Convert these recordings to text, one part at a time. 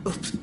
Oops.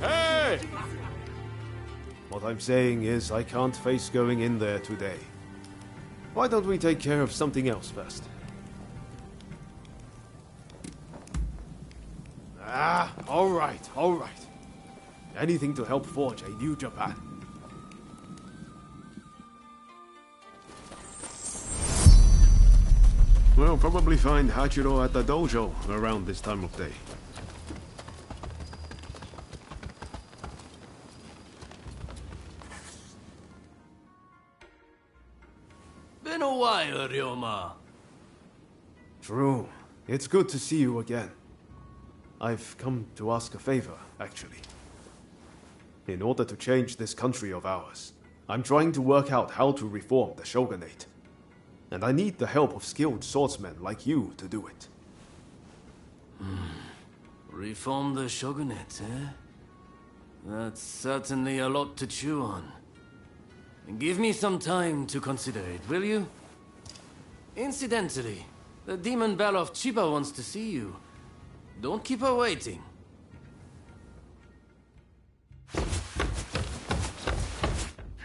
Hey! What I'm saying is I can't face going in there today. Why don't we take care of something else first? All right. Anything to help forge a new Japan. We'll probably find Hachiro at the dojo around this time of day. Been a while, Ryoma. True. It's good to see you again. I've come to ask a favor, actually. In order to change this country of ours, I'm trying to work out how to reform the shogunate. And I need the help of skilled swordsmen like you to do it. Reform the shogunate, eh? That's certainly a lot to chew on. Give me some time to consider it, will you? Incidentally, the demon belle of Chiba wants to see you. Don't keep her waiting.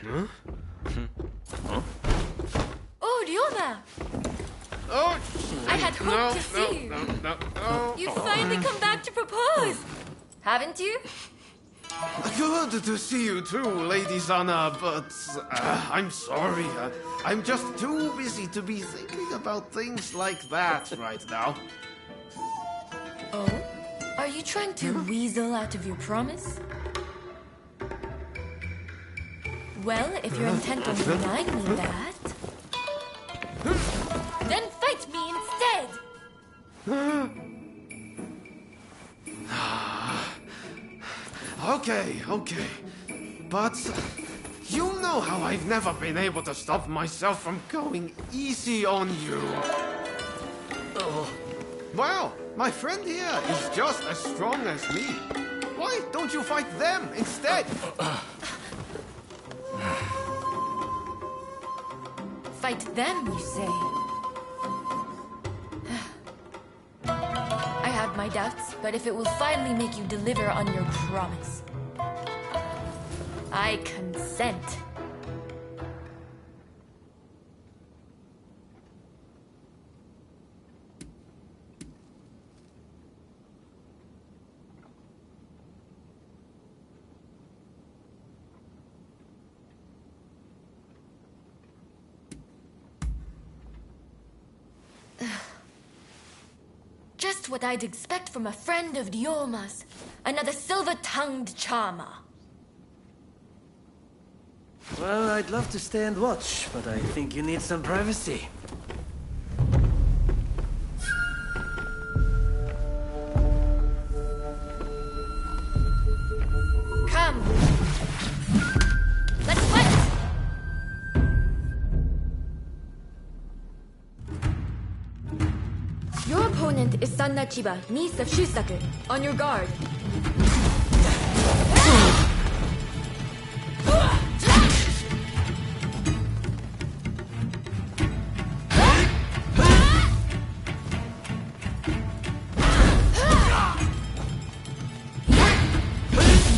Huh? Oh, Ryoma! Oh! I had hoped to see you. No. You've finally come back to propose! Haven't you? Good to see you too, Lady Sana, but I'm sorry. I'm just too busy to be thinking about things like that right now. Oh? Are you trying to weasel out of your promise? Well, if you're intent on denying me that, then fight me instead! Okay. But you know how I've never been able to stop myself from going easy on you. Oh. Well, my friend here is just as strong as me. Why don't you fight them instead? Fight them, you say? I have my doubts, but if it will finally make you deliver on your promise, I consent. Just what I'd expect from a friend of Ryoma's. Another silver-tongued charmer. Well, I'd love to stay and watch, but I think you need some privacy. Come. Let's fight! opponent is Sanna Chiba, niece of Shusaku. On your guard.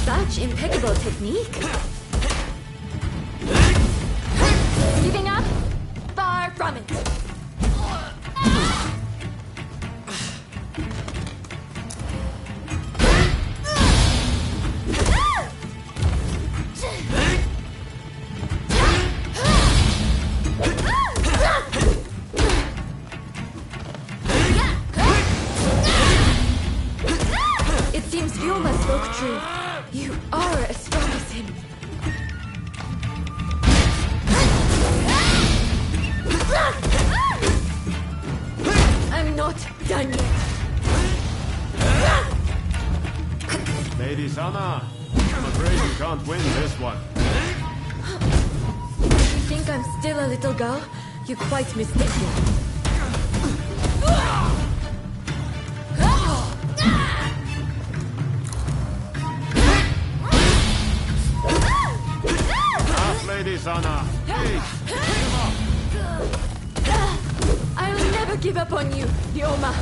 Such impeccable technique. Giving up? Far from it. It seems Ryoma spoke true. You are as strong as him. I'm not done yet. Lady Sana, I'm afraid you can't win this one. You think I'm still a little girl? You're quite mistaken. Lady Sana, please, give up. I'll never give up on you, Ryoma.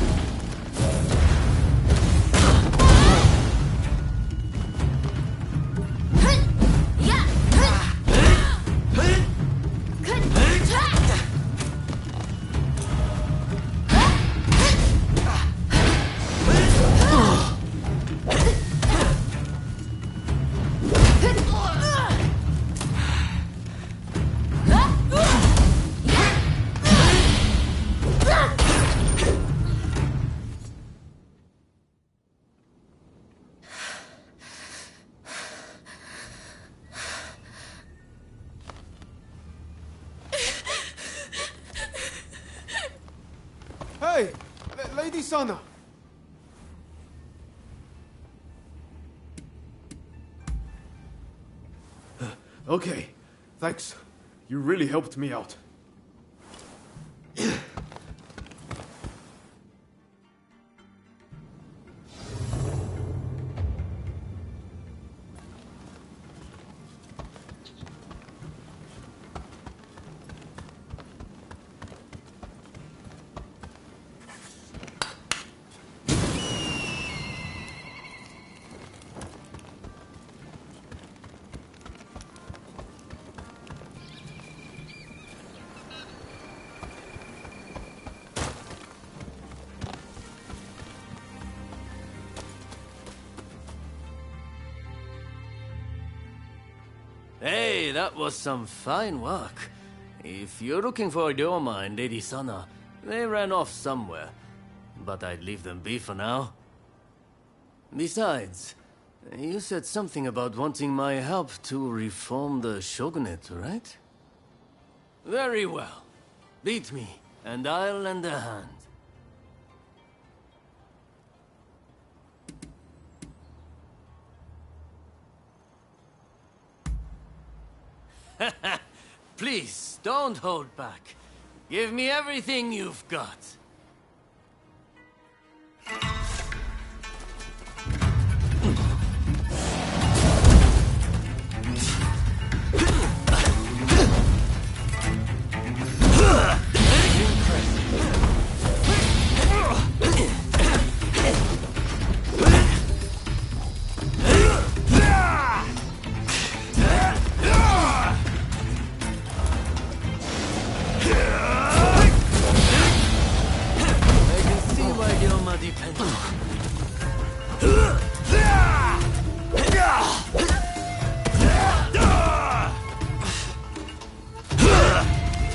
Hey, Lady Sana. Okay, thanks. You really helped me out. Hey, that was some fine work. If you're looking for Ryoma and Lady Sana, they ran off somewhere. But I'd leave them be for now. Besides, you said something about wanting my help to reform the shogunate, right? Very well. Beat me, and I'll lend a hand. Please, don't hold back. Give me everything you've got.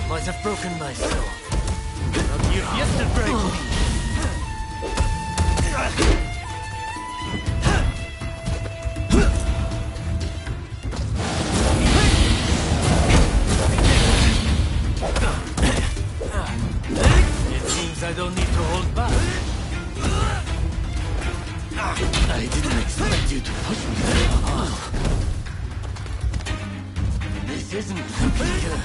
Might have broken my soul. But you've yet to break me. It seems I don't need to hold back. I didn't expect you to push me that hard. This isn't looking good.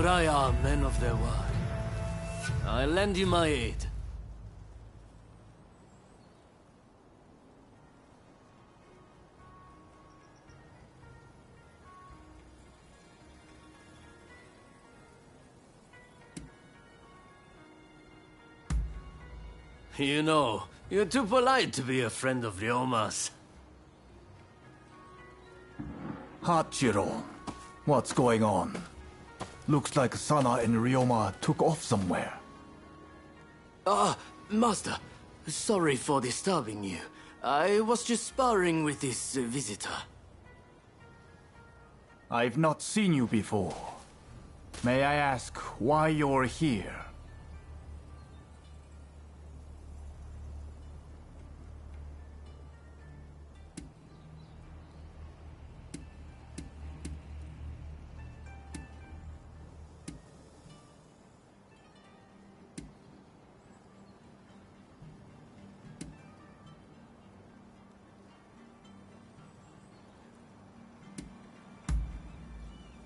samurai are men of their word. I'll lend you my aid. You know, you're too polite to be a friend of Ryoma's. Hachiro, what's going on? Looks like Sana and Ryoma took off somewhere. Master, sorry for disturbing you. I was just sparring with this visitor. I've not seen you before. May I ask why you're here?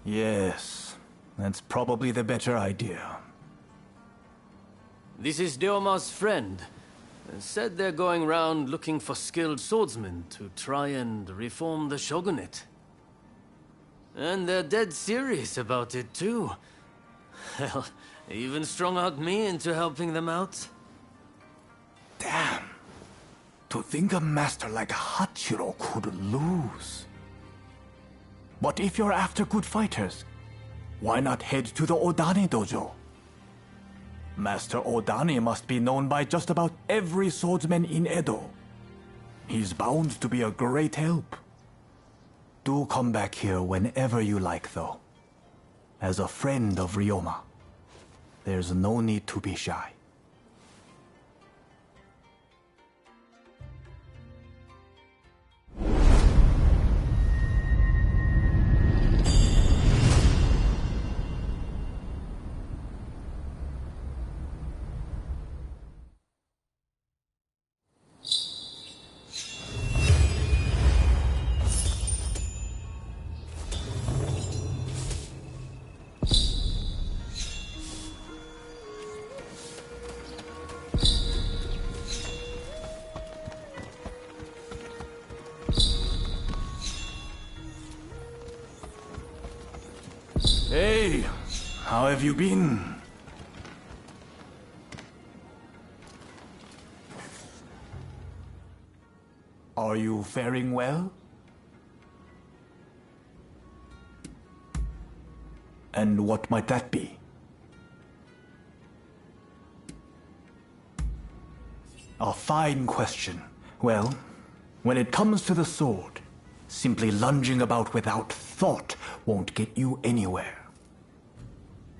Yes, that's probably the better idea. This is Ryoma's friend. Said they're going round looking for skilled swordsmen to try and reform the shogunate. And they're dead serious about it too. Hell, even strung out me into helping them out. Damn. To think a master like Hachiro could lose. But if you're after good fighters, why not head to the Odani dojo? Master Odani must be known by just about every swordsman in Edo. He's bound to be a great help. Do come back here whenever you like, though. As a friend of Ryoma, there's no need to be shy. Hey, how have you been? Are you faring well? And what might that be? A fine question. Well, when it comes to the sword, simply lunging about without thought won't get you anywhere.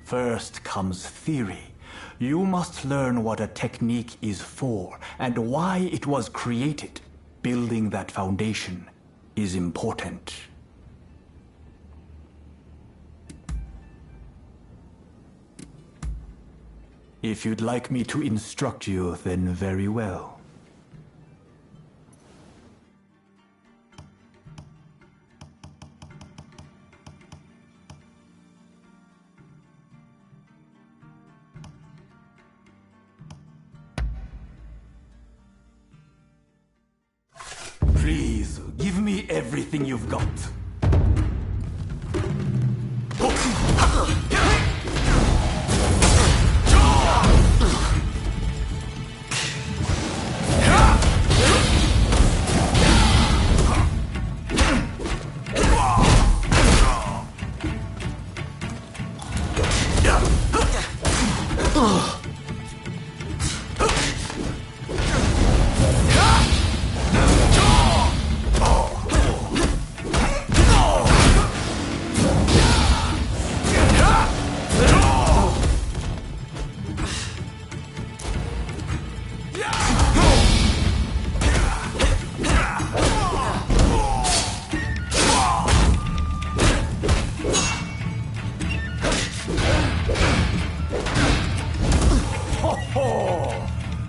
First comes theory. You must learn what a technique is for and why it was created. Building that foundation is important. If you'd like me to instruct you, then very well. Please, give me everything you've got.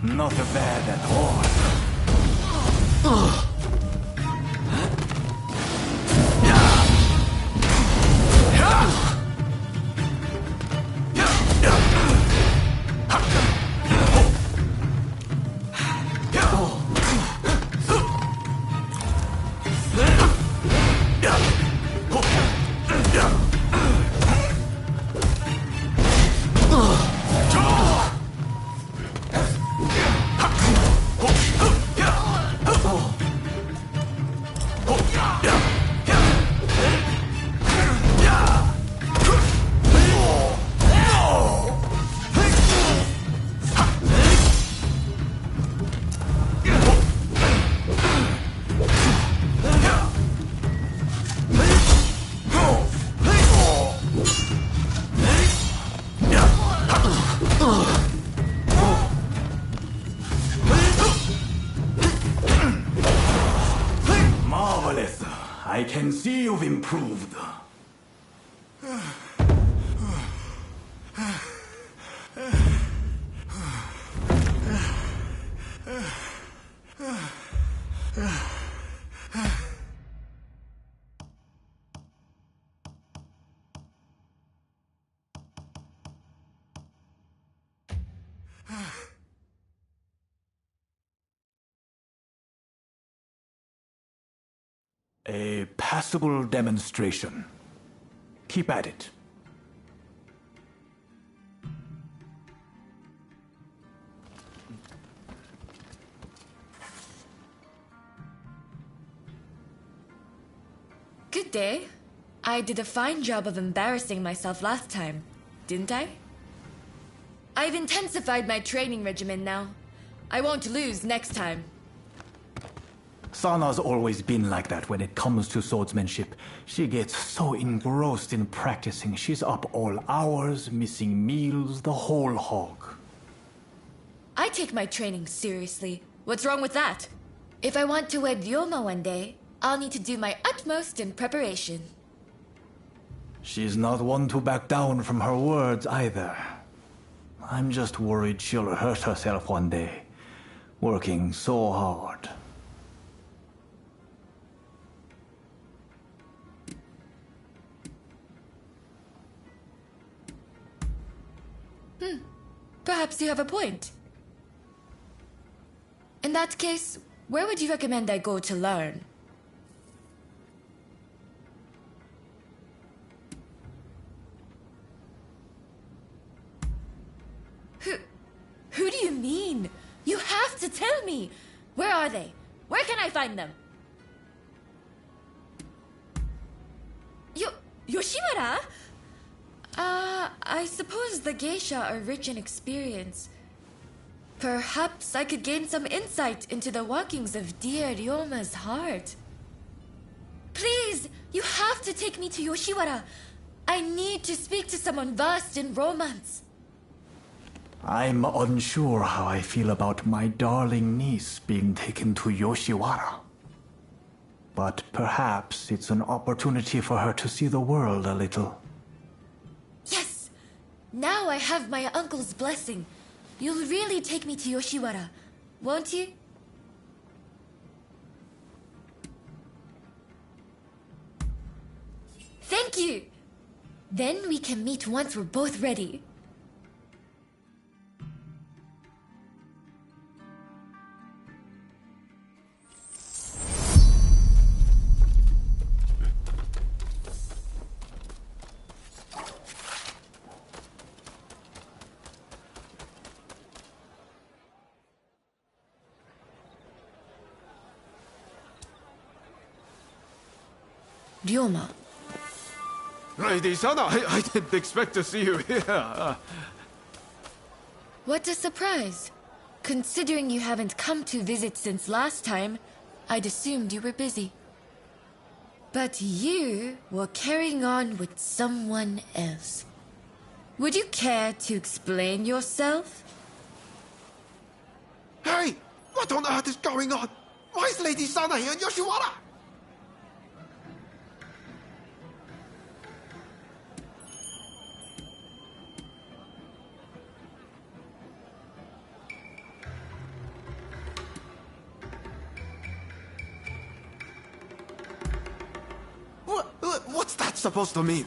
Not bad at all. I can see you've improved. A passable demonstration. Keep at it. Good day. I did a fine job of embarrassing myself last time, didn't I? I've intensified my training regimen now. I won't lose next time. Sana's always been like that when it comes to swordsmanship. She gets so engrossed in practicing, she's up all hours, missing meals, the whole hog. I take my training seriously. What's wrong with that? If I want to wed Ryoma one day, I'll need to do my utmost in preparation. She's not one to back down from her words either. I'm just worried she'll hurt herself one day, working so hard. Perhaps you have a point. In that case, where would you recommend I go to learn? Who do you mean? You have to tell me! Where are they? Where can I find them? Yoshiwara? I suppose the geisha are rich in experience. Perhaps I could gain some insight into the workings of dear Ryoma's heart. Please, you have to take me to Yoshiwara. I need to speak to someone versed in romance. I'm unsure how I feel about my darling niece being taken to Yoshiwara. But perhaps it's an opportunity for her to see the world a little. Yes! Now I have my uncle's blessing. You'll really take me to Yoshiwara, won't you? Thank you! Then we can meet once we're both ready. Ryoma. Lady Sana, I didn't expect to see you here. What a surprise. Considering you haven't come to visit since last time, I'd assumed you were busy. But you were carrying on with someone else. Would you care to explain yourself? Hey, what on earth is going on? Why is Lady Sana here in Yoshiwara? What's that supposed to mean?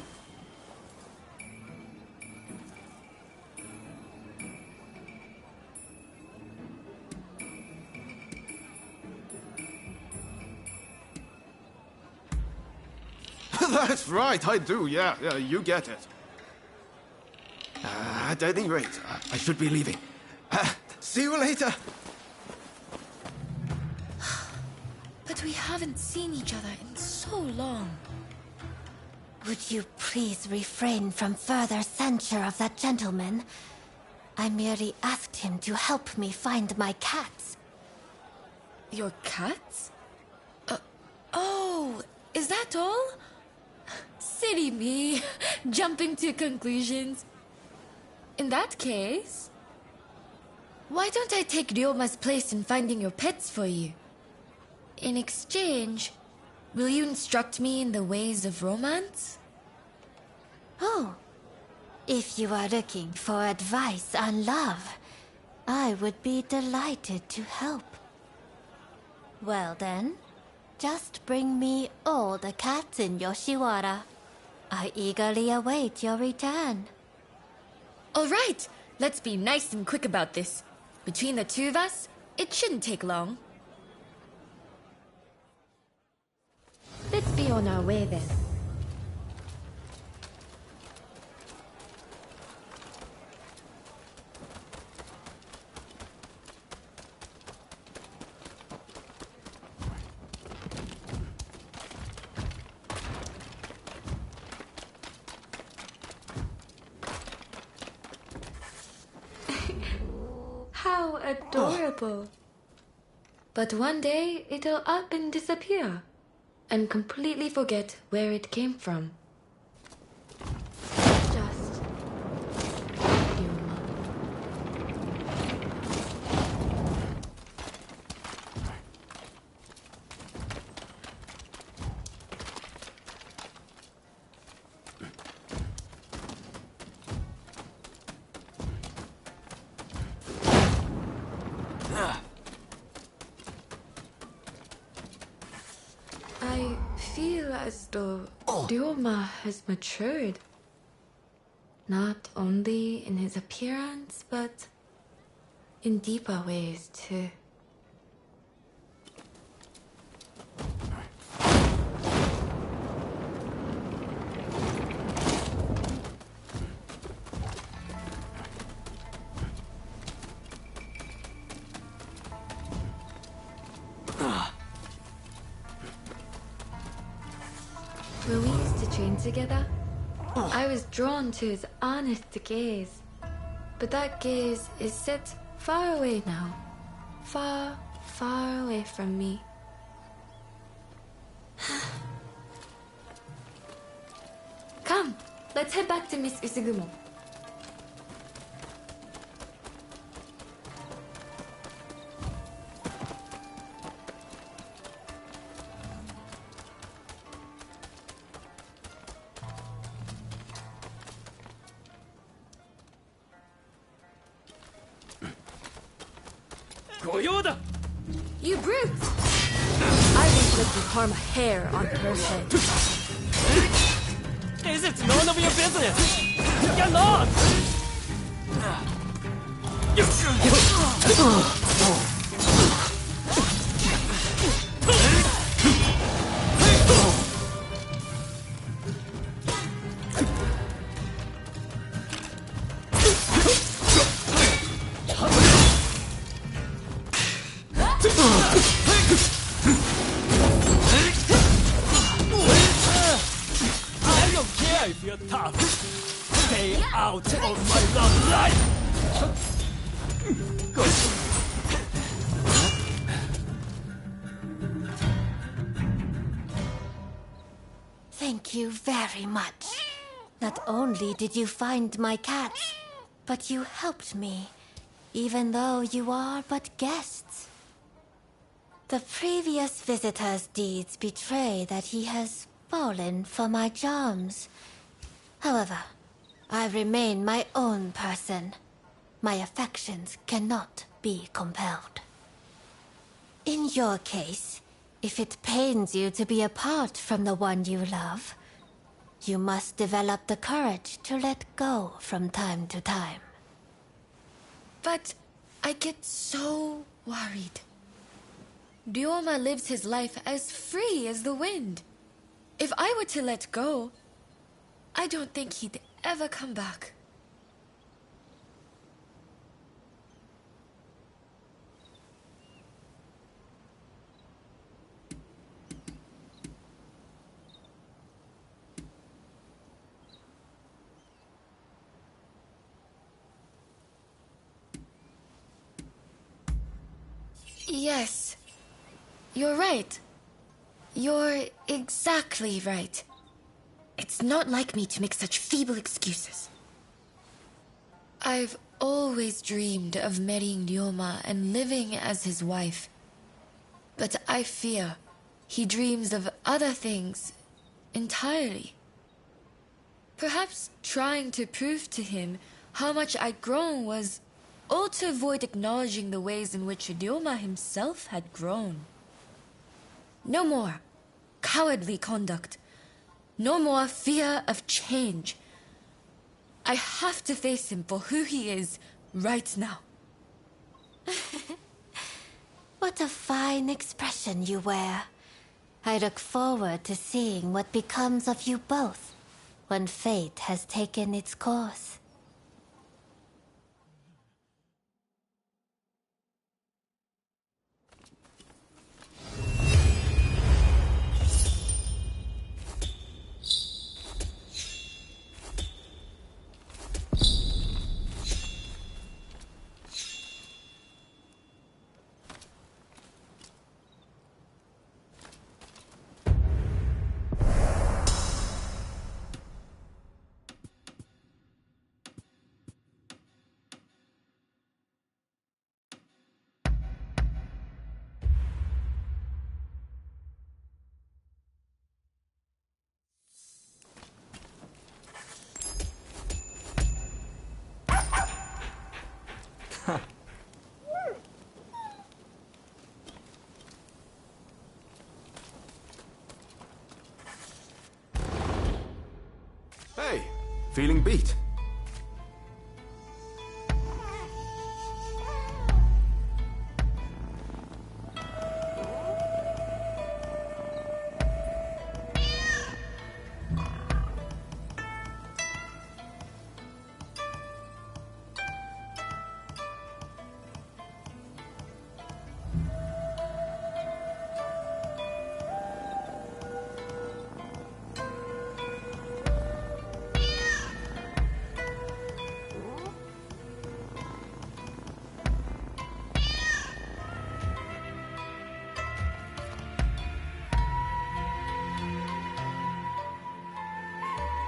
That's right, I do, yeah, you get it. At any rate, I should be leaving. See you later. But we haven't seen each other in so long. Would you please refrain from further censure of that gentleman? I merely asked him to help me find my cats. Your cats? Oh, is that all? Silly me, jumping to conclusions. In that case, why don't I take Ryoma's place in finding your pets for you? In exchange, will you instruct me in the ways of romance? Oh, if you are looking for advice on love, I would be delighted to help. Well then, just bring me all the cats in Yoshiwara. I eagerly await your return. All right, let's be nice and quick about this. Between the two of us, it shouldn't take long. Let's be on our way then. How adorable. But one day it'll up and disappear, and completely forget where it came from. Just Yuma. I feel as though Ryoma has matured. Not only in his appearance, but in deeper ways too. When we used to train together, I was drawn to his honest gaze. But that gaze is set far away now. Far, far away from me. Come, let's head back to Miss Usugumo. You brute! I won't let you harm a hair on her head. Is it none of your business? You're not! I don't care if you're tough. Stay out of my love life! Thank you very much. Not only did you find my cats, but you helped me, even though you are but guests. The previous visitor's deeds betray that he has fallen for my charms. However, I remain my own person. My affections cannot be compelled. In your case, if it pains you to be apart from the one you love, you must develop the courage to let go from time to time. But I get so worried. Ryoma lives his life as free as the wind. If I were to let go, I don't think he'd ever come back. Yes, you're right. You're exactly right. It's not like me to make such feeble excuses. I've always dreamed of marrying Ryoma and living as his wife. But I fear he dreams of other things entirely. Perhaps trying to prove to him how much I'd grown was all to avoid acknowledging the ways in which Ryoma himself had grown. No more cowardly conduct. No more fear of change. I have to face him for who he is right now. What a fine expression you wear. I look forward to seeing what becomes of you both when fate has taken its course. Hey, feeling beat?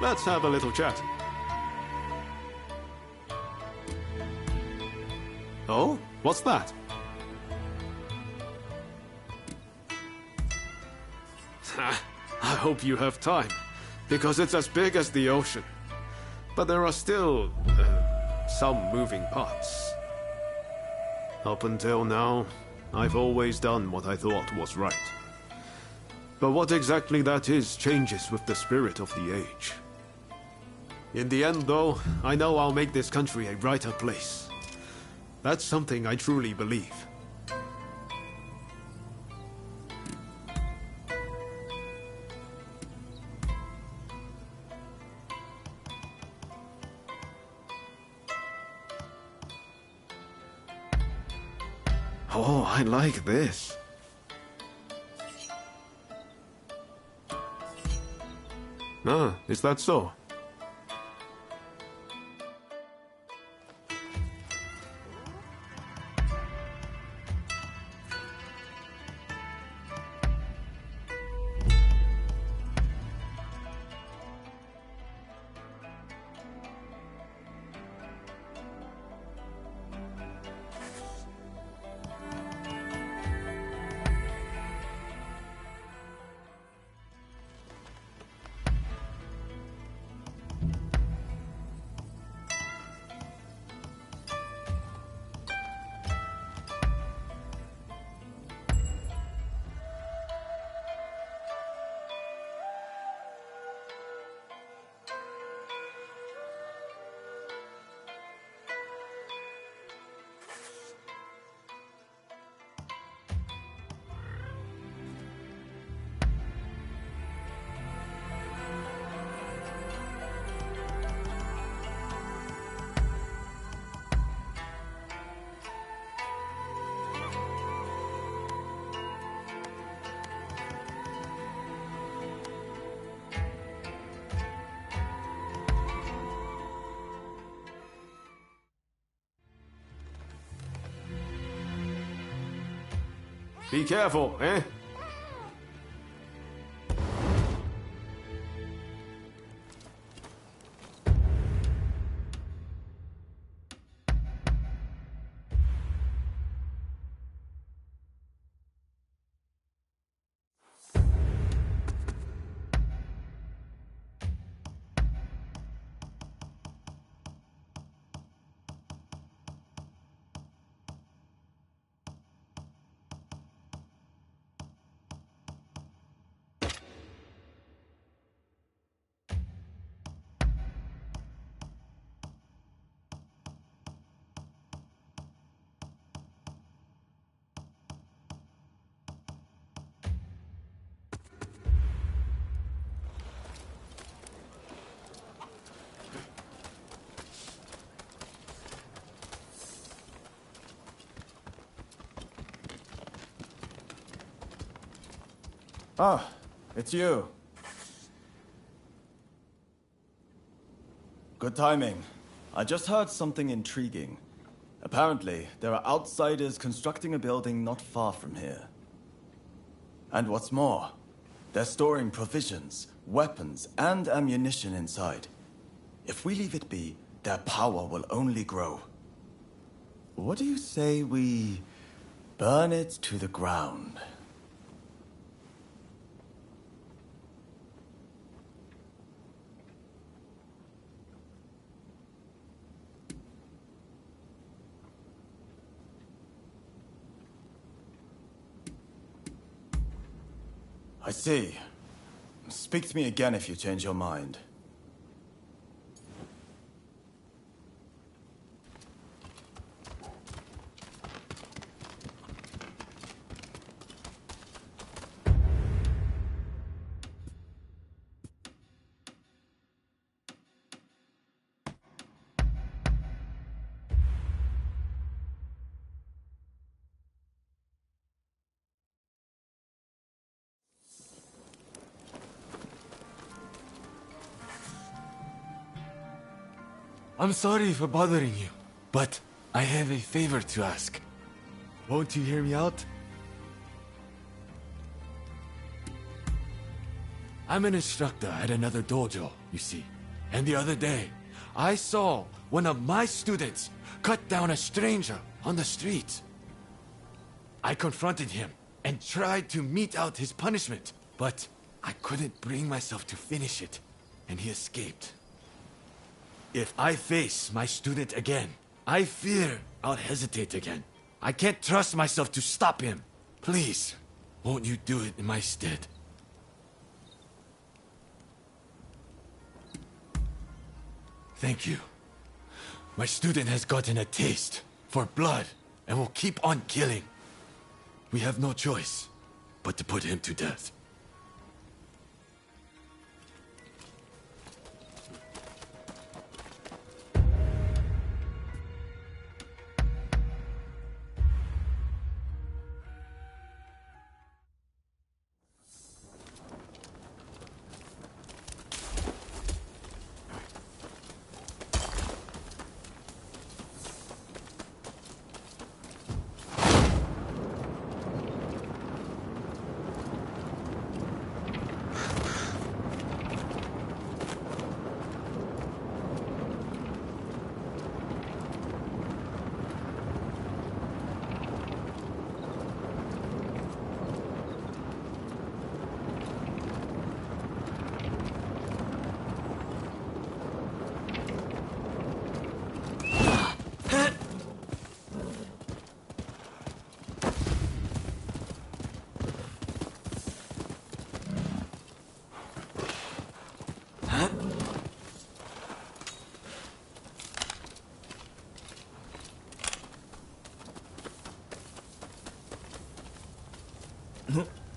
Let's have a little chat. Oh? What's that? I hope you have time, because it's as big as the ocean. But there are still, some moving parts. Up until now, I've always done what I thought was right. But what exactly that is changes with the spirit of the age. In the end, though, I know I'll make this country a brighter place. That's something I truly believe. Oh, I like this. Ah, is that so? Be careful, eh? Ah, it's you. Good timing. I just heard something intriguing. Apparently, there are outsiders constructing a building not far from here. And what's more, they're storing provisions, weapons, and ammunition inside. If we leave it be, their power will only grow. What do you say we burn it to the ground? I see. Speak to me again if you change your mind. I'm sorry for bothering you, but I have a favor to ask. Won't you hear me out? I'm an instructor at another dojo, you see. And the other day, I saw one of my students cut down a stranger on the street. I confronted him and tried to mete out his punishment, but I couldn't bring myself to finish it, and he escaped. If I face my student again, I fear I'll hesitate again. I can't trust myself to stop him. Please, won't you do it in my stead? Thank you. My student has gotten a taste for blood and will keep on killing. We have no choice but to put him to death.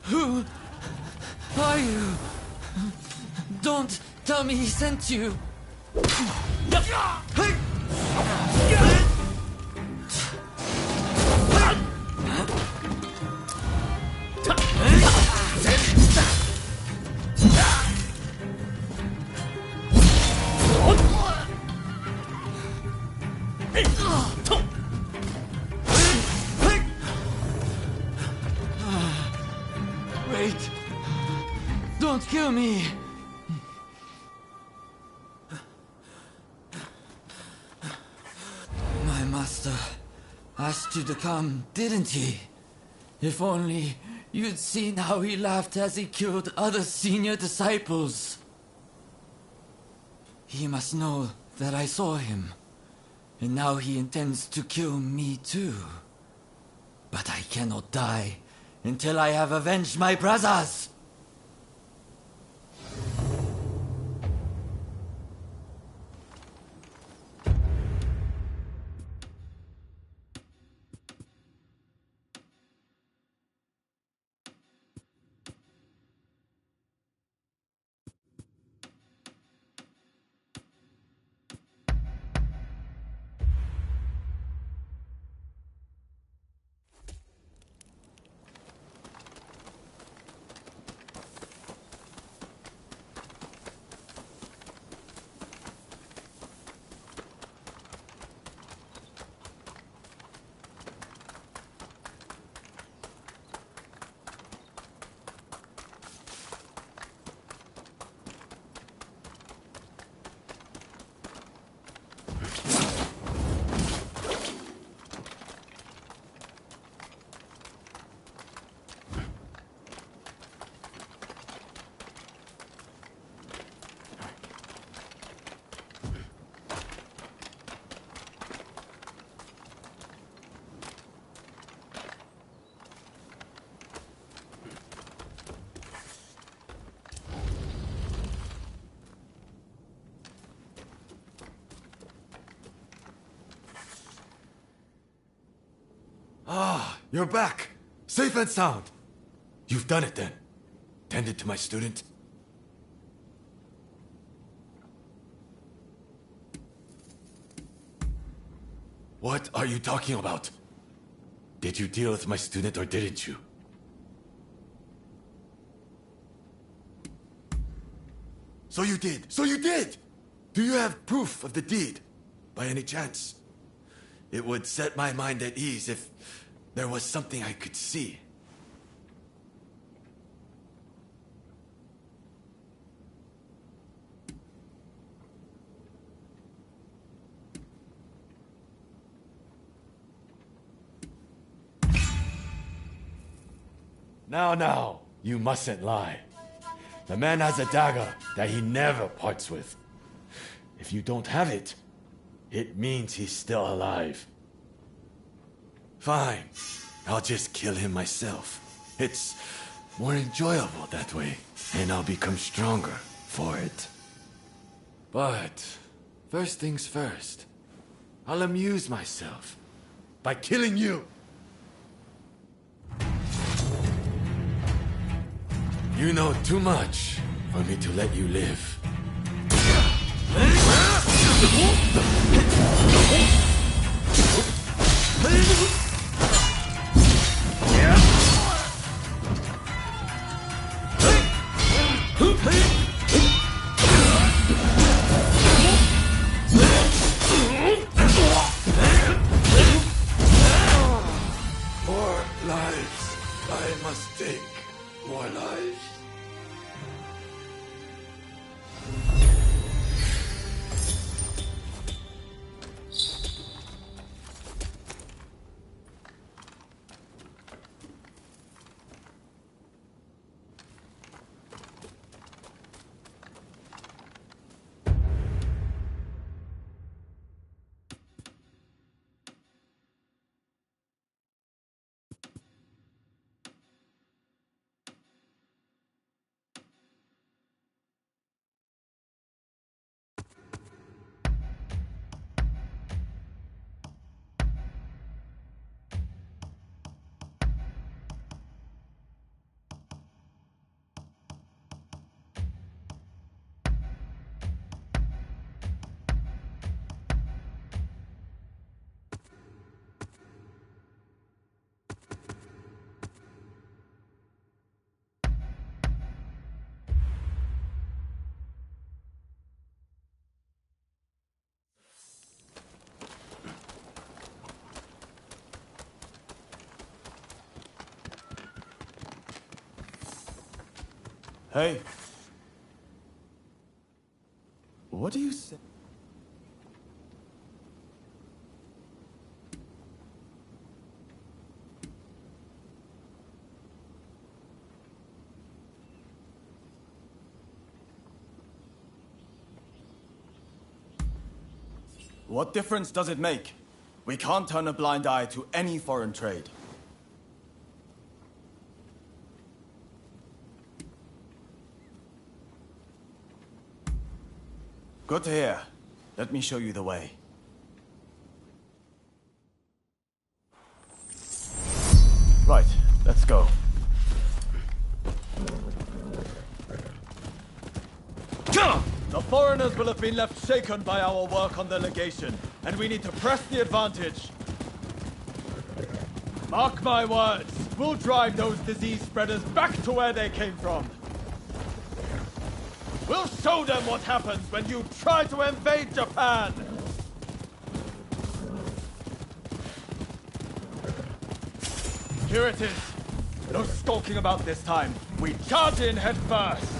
Who are you? Don't tell me he sent you. Wait. Don't kill me. My master asked you to come, didn't he? If only you'd seen how he laughed as he killed other senior disciples. He must know that I saw him, and now he intends to kill me too. But I cannot die until I have avenged my brothers! Ah, you're back. Safe and sound. You've done it then. Tended to my student. What are you talking about? Did you deal with my student or didn't you? So you did! So you did! Do you have proof of the deed, by any chance? It would set my mind at ease if there was something I could see. Now, you mustn't lie. The man has a dagger that he never parts with. If you don't have it, it means he's still alive. Fine, I'll just kill him myself. It's more enjoyable that way, and I'll become stronger for it. But first things first, I'll amuse myself by killing you. You know too much for me to let you live. More lives. I must take more lives. Hey. What do you say? What difference does it make? We can't turn a blind eye to any foreign trade. Good to hear. Let me show you the way. Right, let's go. The foreigners will have been left shaken by our work on the legation, and we need to press the advantage. Mark my words, we'll drive those disease spreaders back to where they came from. We'll show them what happens when you try to invade Japan! Here it is. No skulking about this time. We charge in head first.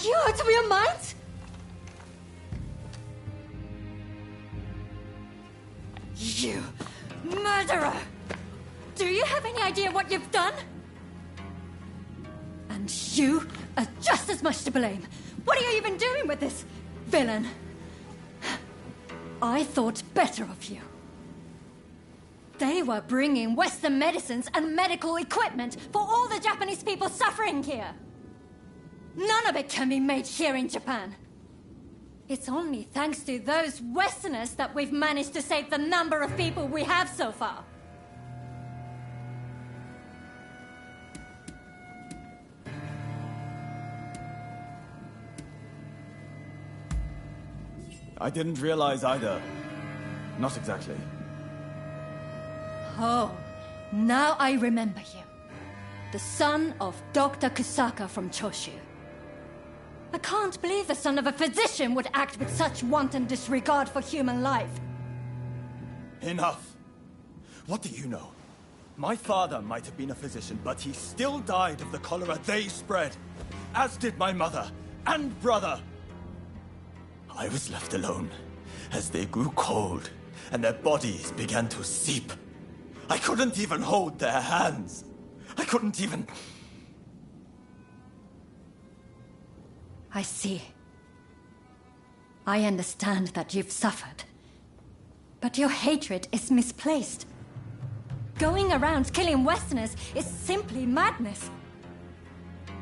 you out of your mind? You murderer! Do you have any idea what you've done? And you are just as much to blame. What are you even doing with this villain? I thought better of you. They were bringing Western medicines and medical equipment for all the Japanese people suffering here. None of it can be made here in Japan. It's only thanks to those Westerners that we've managed to save the number of people we have so far. I didn't realize either. Not exactly. Oh, now I remember you. The son of Dr. Kusaka from Choshu. I can't believe the son of a physician would act with such wanton disregard for human life. Enough! What do you know? My father might have been a physician, but he still died of the cholera they spread. As did my mother and brother. I was left alone as they grew cold and their bodies began to seep. I couldn't even hold their hands. I couldn't even... I see. I understand that you've suffered. But your hatred is misplaced. Going around killing Westerners is simply madness.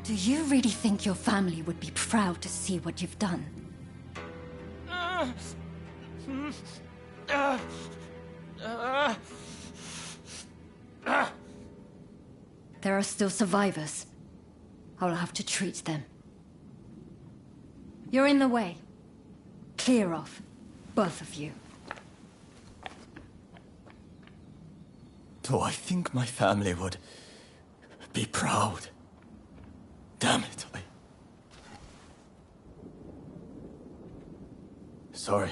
Do you really think your family would be proud to see what you've done? There are still survivors. I'll have to treat them. You're in the way. Clear off, both of you. Do I think my family would be proud? Damn it, Sorry.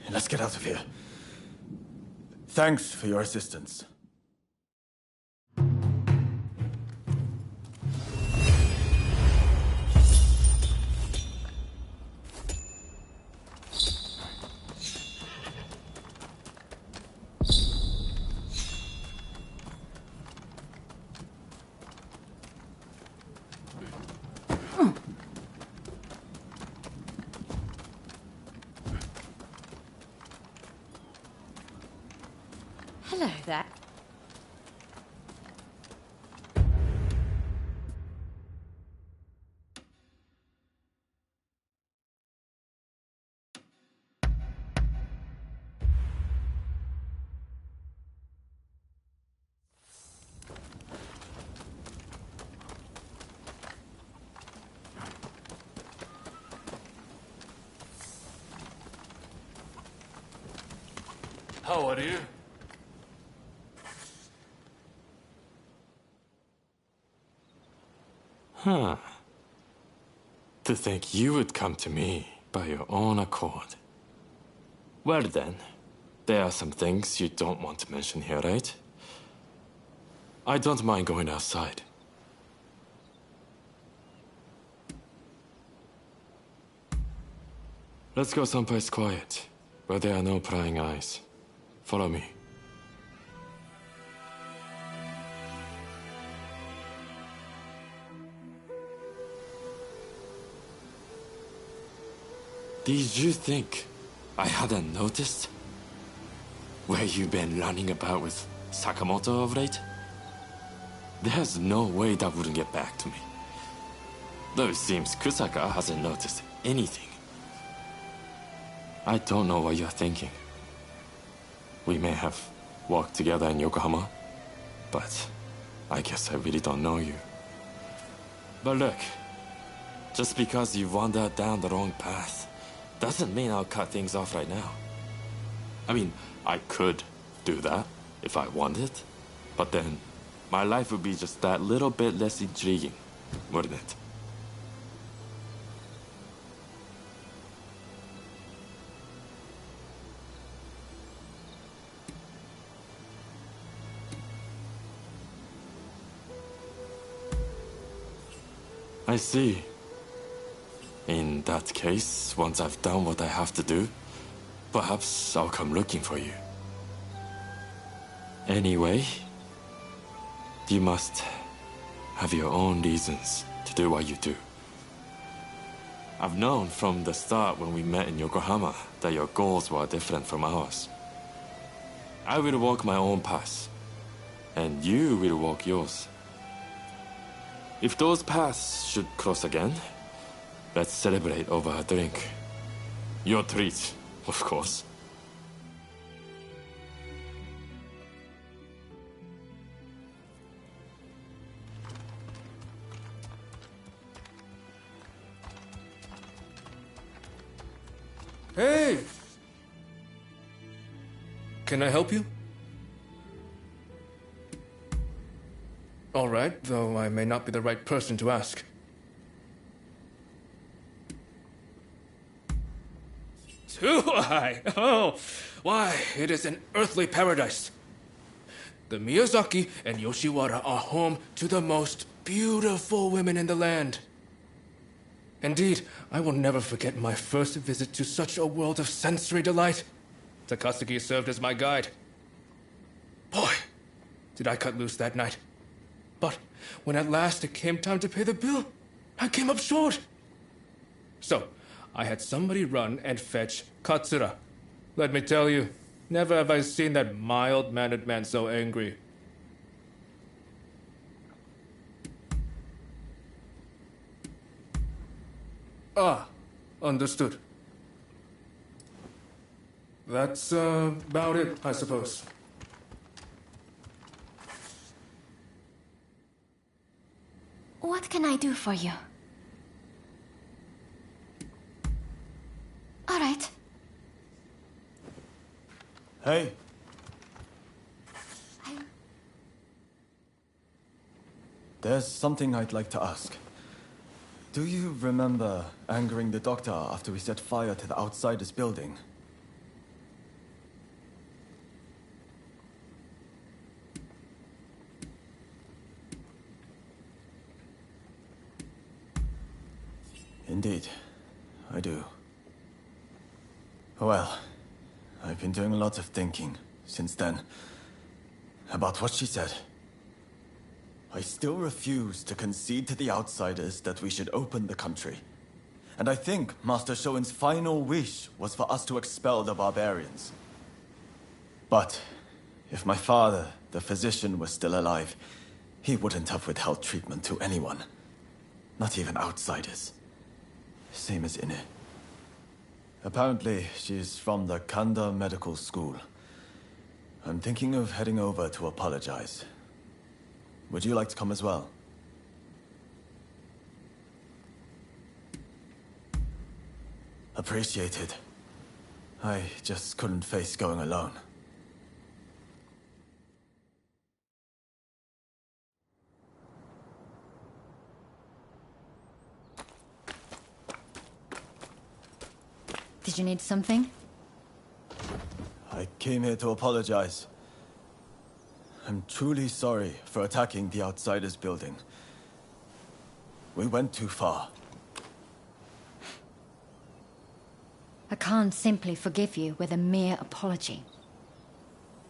Let's get out of here. Thanks for your assistance. Hello there. How are you? Huh. To think you would come to me by your own accord. Well then, there are some things you don't want to mention here, right? I don't mind going outside. Let's go someplace quiet, where there are no prying eyes. Follow me. Did you think I hadn't noticed? Where you been running about with Sakamoto of late? There's no way that wouldn't get back to me. Though it seems Kusaka hasn't noticed anything. I don't know what you're thinking. We may have walked together in Yokohama, but I guess I really don't know you. But look, just because you wandered down the wrong path, doesn't mean I'll cut things off right now. I mean, I could do that if I wanted, but then my life would be just that little bit less intriguing, wouldn't it? I see. that case, once I've done what I have to do, perhaps I'll come looking for you. Anyway, you must have your own reasons to do what you do. I've known from the start when we met in Yokohama that your goals were different from ours. I will walk my own path, and you will walk yours. If those paths should cross again, let's celebrate over a drink. Your treat, of course. Hey! Can I help you? All right, though I may not be the right person to ask. Too high! Oh, why, it is an earthly paradise. The Miyazaki and Yoshiwara are home to the most beautiful women in the land. Indeed, I will never forget my first visit to such a world of sensory delight. Takasugi served as my guide. Boy, did I cut loose that night. But when at last it came time to pay the bill, I came up short. So, I had somebody run and fetch Katsura. Let me tell you, never have I seen that mild-mannered man so angry. Ah, understood. That's about it, I suppose. What can I do for you? All right. Hey. There's something I'd like to ask. Do you remember angering the doctor after we set fire to the Outsiders building? Indeed, I do. Well, I've been doing a lot of thinking since then about what she said. I still refuse to concede to the Outsiders that we should open the country. And I think Master Shoin's final wish was for us to expel the barbarians. But if my father, the physician, was still alive, he wouldn't have withheld treatment to anyone. Not even outsiders. Same as Ine. Apparently, she's from the Kanda Medical School. I'm thinking of heading over to apologize. Would you like to come as well? Appreciated. I just couldn't face going alone. Did you need something? I came here to apologize. I'm truly sorry for attacking the Outsiders building. We went too far. I can't simply forgive you with a mere apology.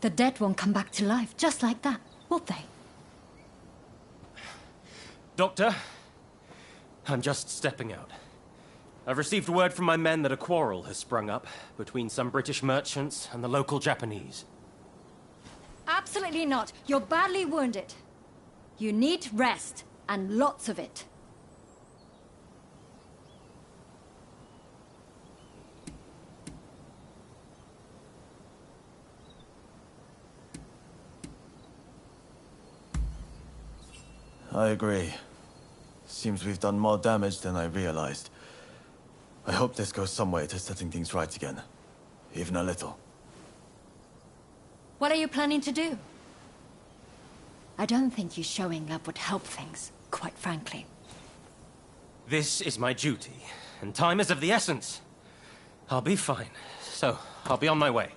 The dead won't come back to life just like that, will they? Doctor, I'm just stepping out. I've received word from my men that a quarrel has sprung up between some British merchants and the local Japanese. Absolutely not. You're badly wounded. You need rest, and lots of it. I agree. Seems we've done more damage than I realized. I hope this goes some way to setting things right again. Even a little. What are you planning to do? I don't think you showing up would help things, quite frankly. This is my duty, and time is of the essence. I'll be fine, so I'll be on my way.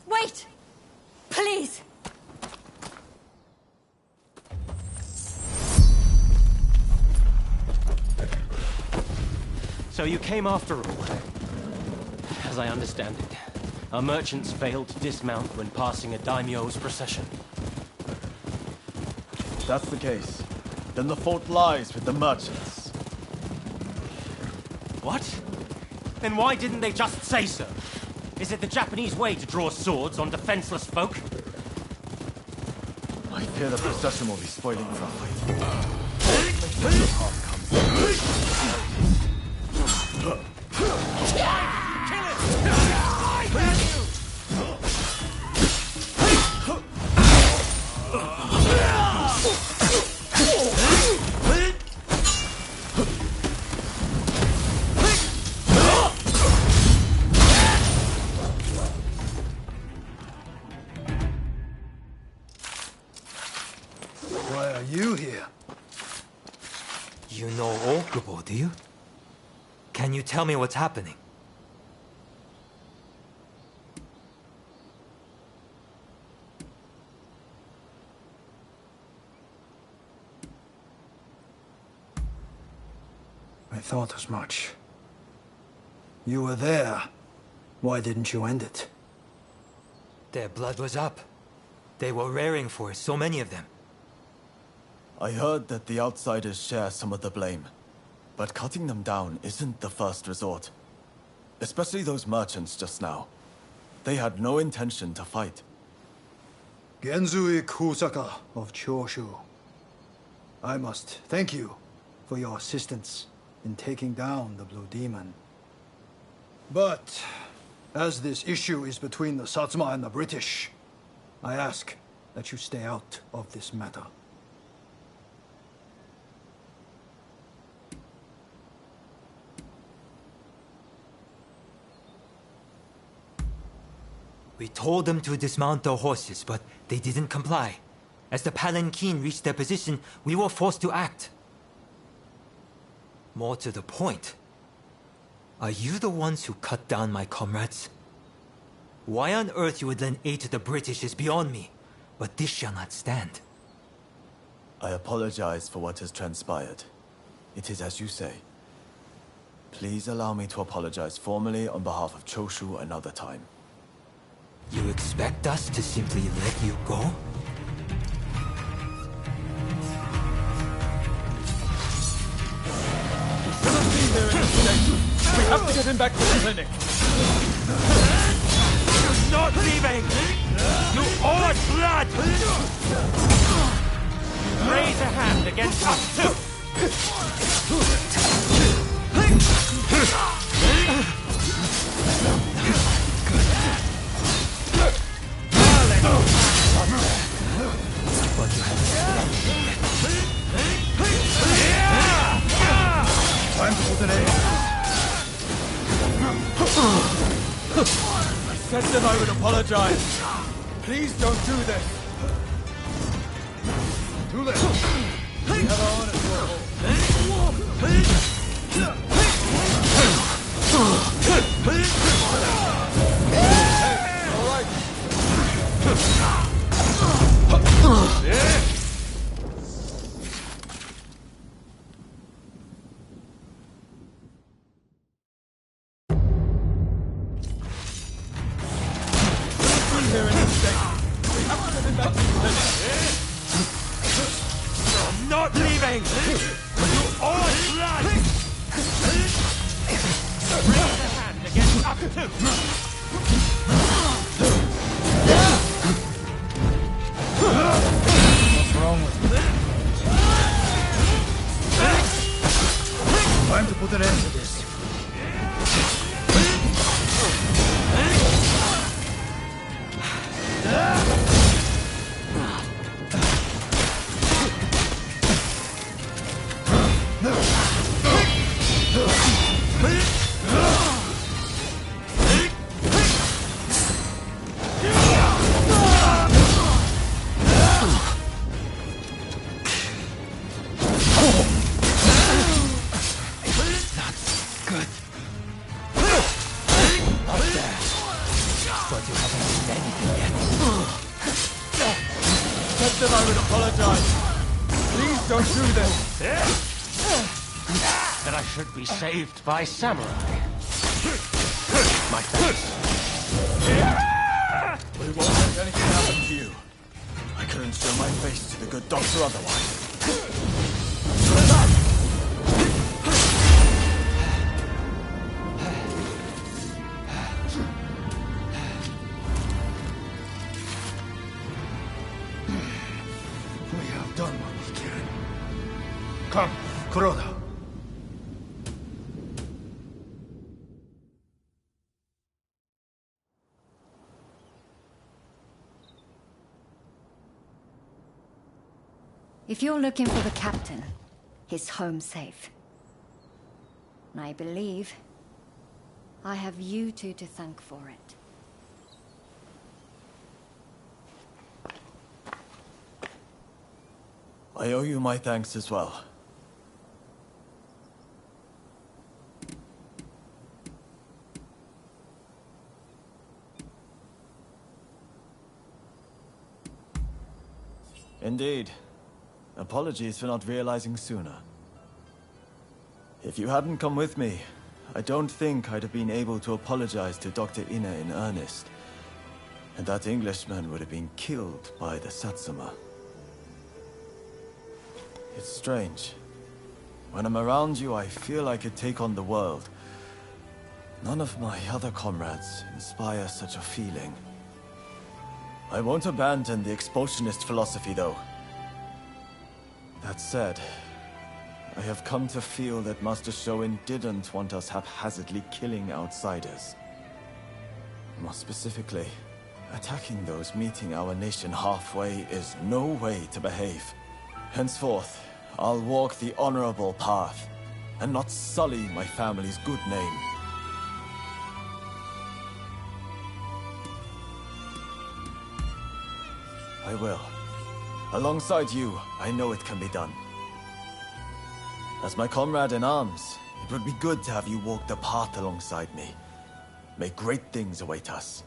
Wait! Please! So you came after all. As I understand it, our merchants failed to dismount when passing a daimyo's procession. If that's the case, then the fault lies with the merchants. What? Then why didn't they just say so? Is it the Japanese way to draw swords on defenseless folk? I fear the procession will be spoiling for a fight. Why are you here? You know Okubo, do you? Can you tell me what's happening? I thought as much. You were there. Why didn't you end it? Their blood was up. They were raring for it, so many of them. I heard that the outsiders share some of the blame. But cutting them down isn't the first resort. Especially those merchants just now. They had no intention to fight. Genzui Kusaka of Choshu. I must thank you for your assistance in taking down the Blue Demon. But, as this issue is between the Satsuma and the British, I ask that you stay out of this matter. We told them to dismount their horses, but they didn't comply. As the palanquin reached their position, we were forced to act. More to the point, are you the ones who cut down my comrades? Why on earth you would lend aid to the British is beyond me, but this shall not stand. I apologize for what has transpired. It is as you say. Please allow me to apologize formally on behalf of Choshu another time. You expect us to simply let you go? We have to get him back to the clinic. You're not leaving! You owe us blood! Raise a hand against us too! Time to put an end. I said that I would apologize. Please don't do this. Too late. We have our honor to uphold. I'm not leaving! You owe us blood! Raise a hand against us too! What's wrong with you? Time to put an end to this. Said that I would apologize. Please don't do this. that I should be saved by samurai. My thanks. We won't let anything happen to you. I couldn't show my face to the good doctor otherwise. We have done what we can. Come, Kuroda. If you're looking for the captain, he's home safe. And I believe I have you two to thank for it. I owe you my thanks as well. Indeed. Apologies for not realizing sooner. If you hadn't come with me, I don't think I'd have been able to apologize to Dr. Ina in earnest. And that Englishman would have been killed by the Satsuma. It's strange. When I'm around you, I feel I could take on the world. None of my other comrades inspire such a feeling. I won't abandon the expulsionist philosophy, though. That said, I have come to feel that Master Shoin didn't want us haphazardly killing outsiders. More specifically, attacking those meeting our nation halfway is no way to behave. Henceforth, I'll walk the honorable path, and not sully my family's good name. I will. Alongside you, I know it can be done. As my comrade in arms, it would be good to have you walk the path alongside me. May great things await us.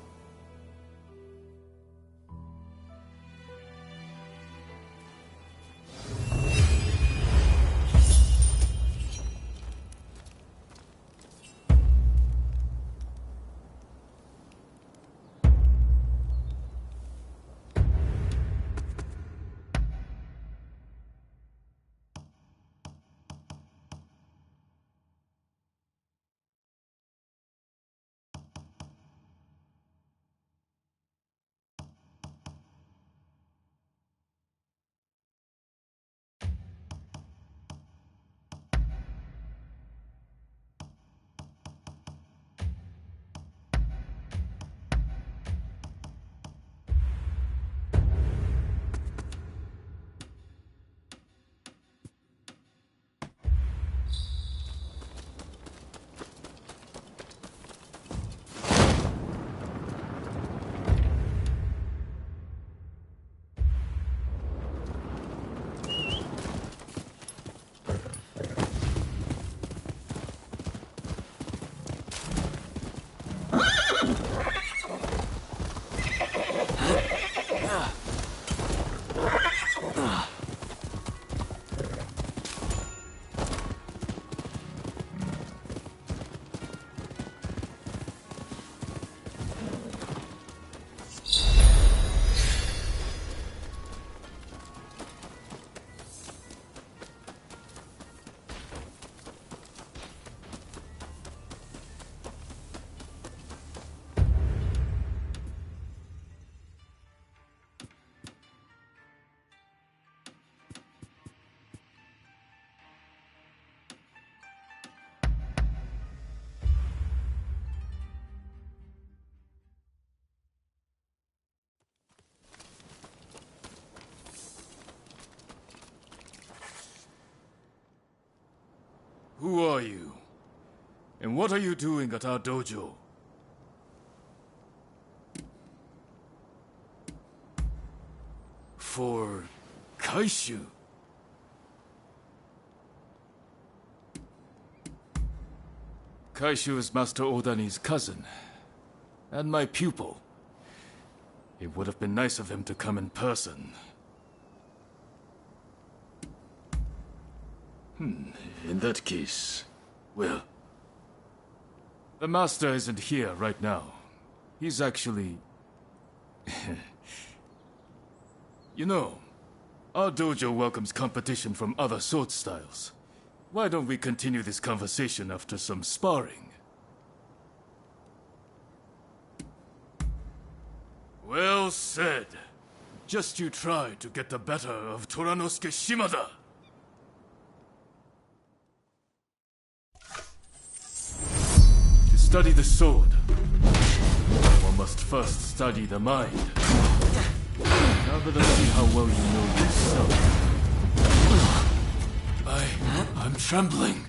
Who are you? And what are you doing at our dojo? For Kaishu? Kaishu is Master Odani's cousin, and my pupil. It would have been nice of him to come in person. In that case, Well, the master isn't here right now. He's actually... You know, our dojo welcomes competition from other sword styles. Why don't we continue this conversation after some sparring? Well said. Just you try to get the better of Toranosuke Shimada. To study the sword, one must first study the mind. Now that I see how well you know yourself, I'm trembling.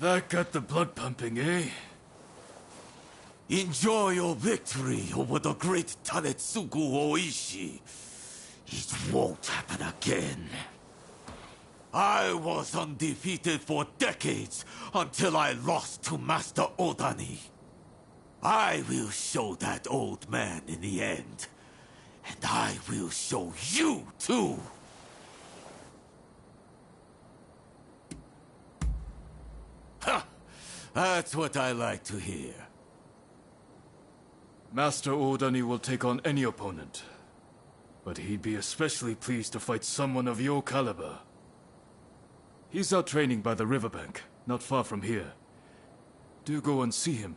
That got the blood pumping, eh? Enjoy your victory over the great Tanetsugu Oishi. It won't happen again. I was undefeated for decades until I lost to Master Odani. I will show that old man in the end. And I will show you too. Ha! That's what I like to hear. Master Odani will take on any opponent. But he'd be especially pleased to fight someone of your caliber. He's out training by the riverbank, not far from here. Do go and see him.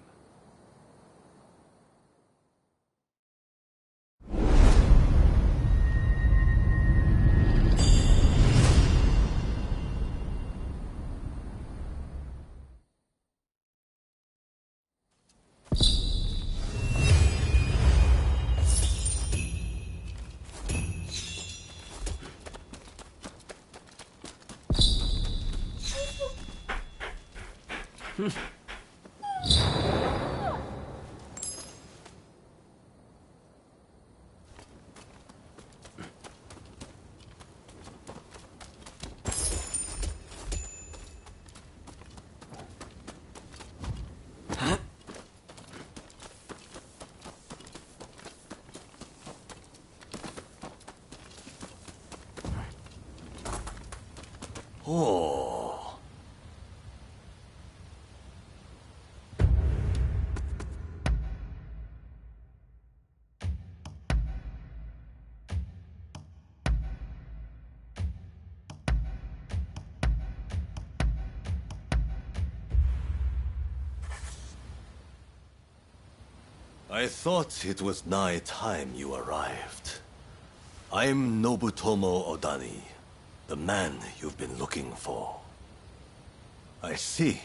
Oh. I thought it was nigh time you arrived. I'm Nobutomo Odani, the man you've been looking for. I see.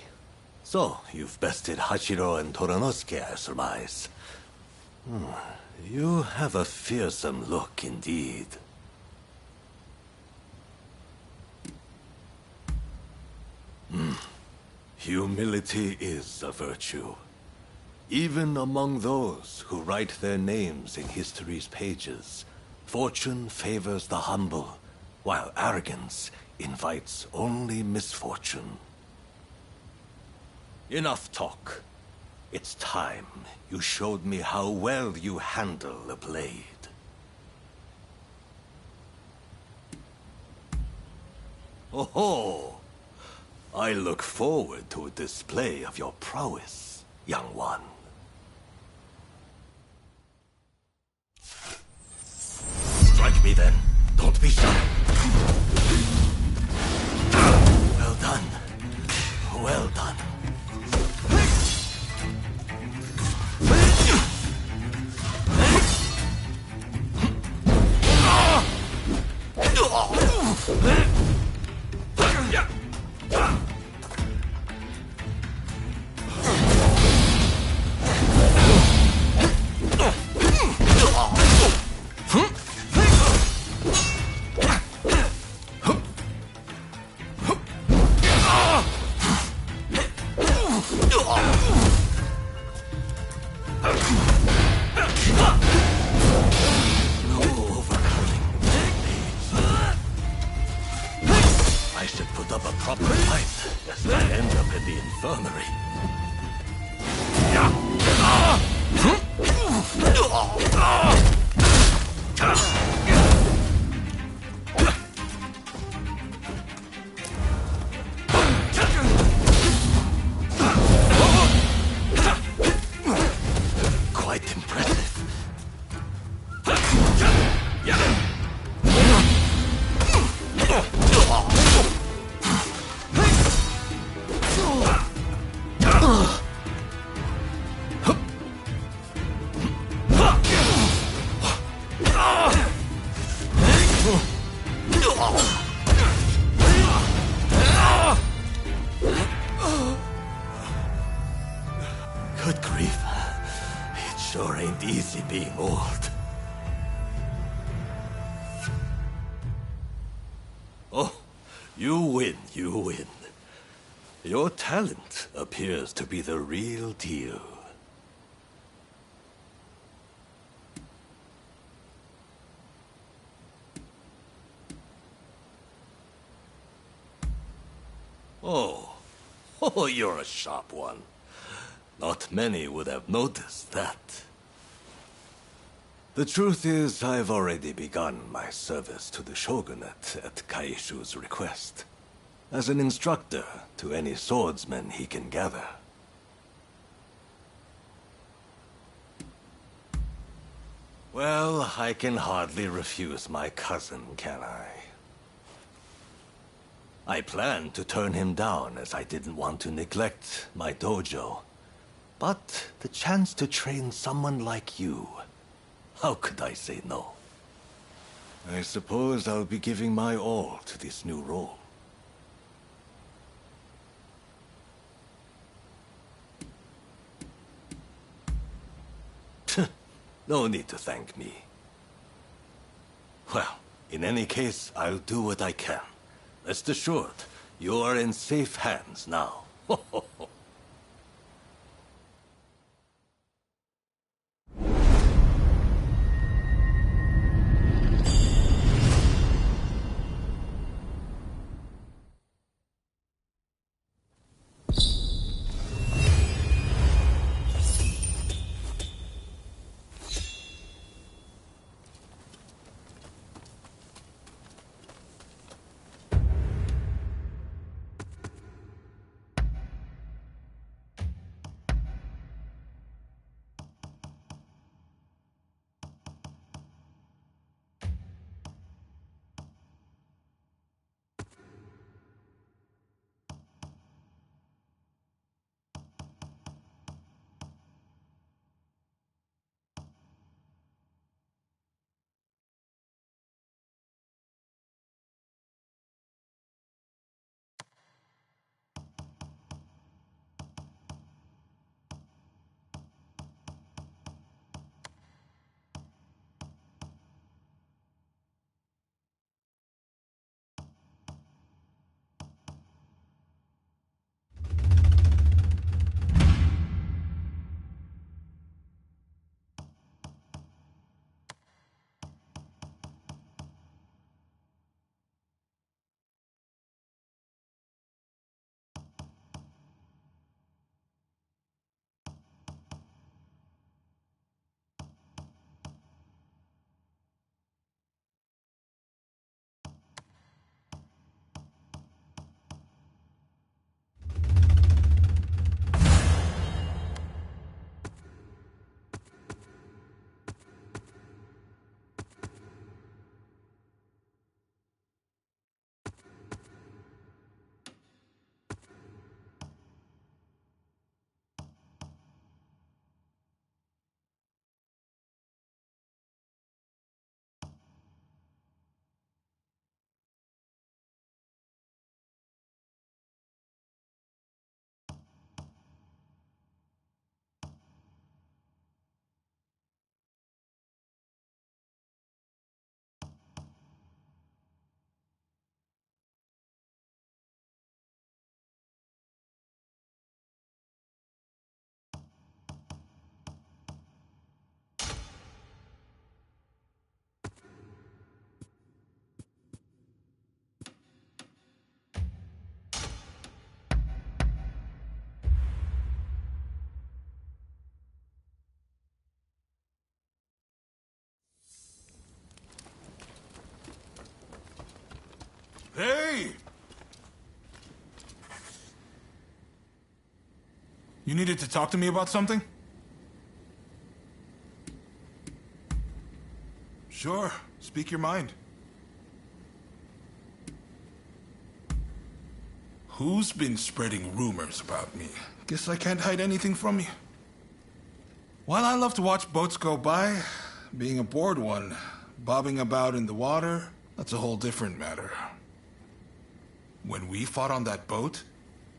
So, you've bested Hachiro and Toranosuke, I surmise. You have a fearsome look indeed. Humility is a virtue. Even among those who write their names in history's pages, fortune favors the humble, while arrogance invites only misfortune. Enough talk. It's time you showed me how well you handle a blade. Oh-ho! I look forward to a display of your prowess, young one. Strike me then. Don't be shy. Well done. Well done. Good grief. It sure ain't easy being old. Oh, you win, you win. Your talent appears to be the real deal. Oh, you're a sharp one. Not many would have noticed that. The truth is, I've already begun my service to the shogunate at Kaishu's request, as an instructor to any swordsmen he can gather. Well, I can hardly refuse my cousin, can I? I planned to turn him down as I didn't want to neglect my dojo. But the chance to train someone like you, how could I say no? I suppose I'll be giving my all to this new role. No need to thank me. Well, in any case, I'll do what I can. Rest assured, you are in safe hands now. You needed to talk to me about something? Sure, speak your mind. Who's been spreading rumors about me? Guess I can't hide anything from you. While I love to watch boats go by, being aboard one, bobbing about in the water, that's a whole different matter. When we fought on that boat,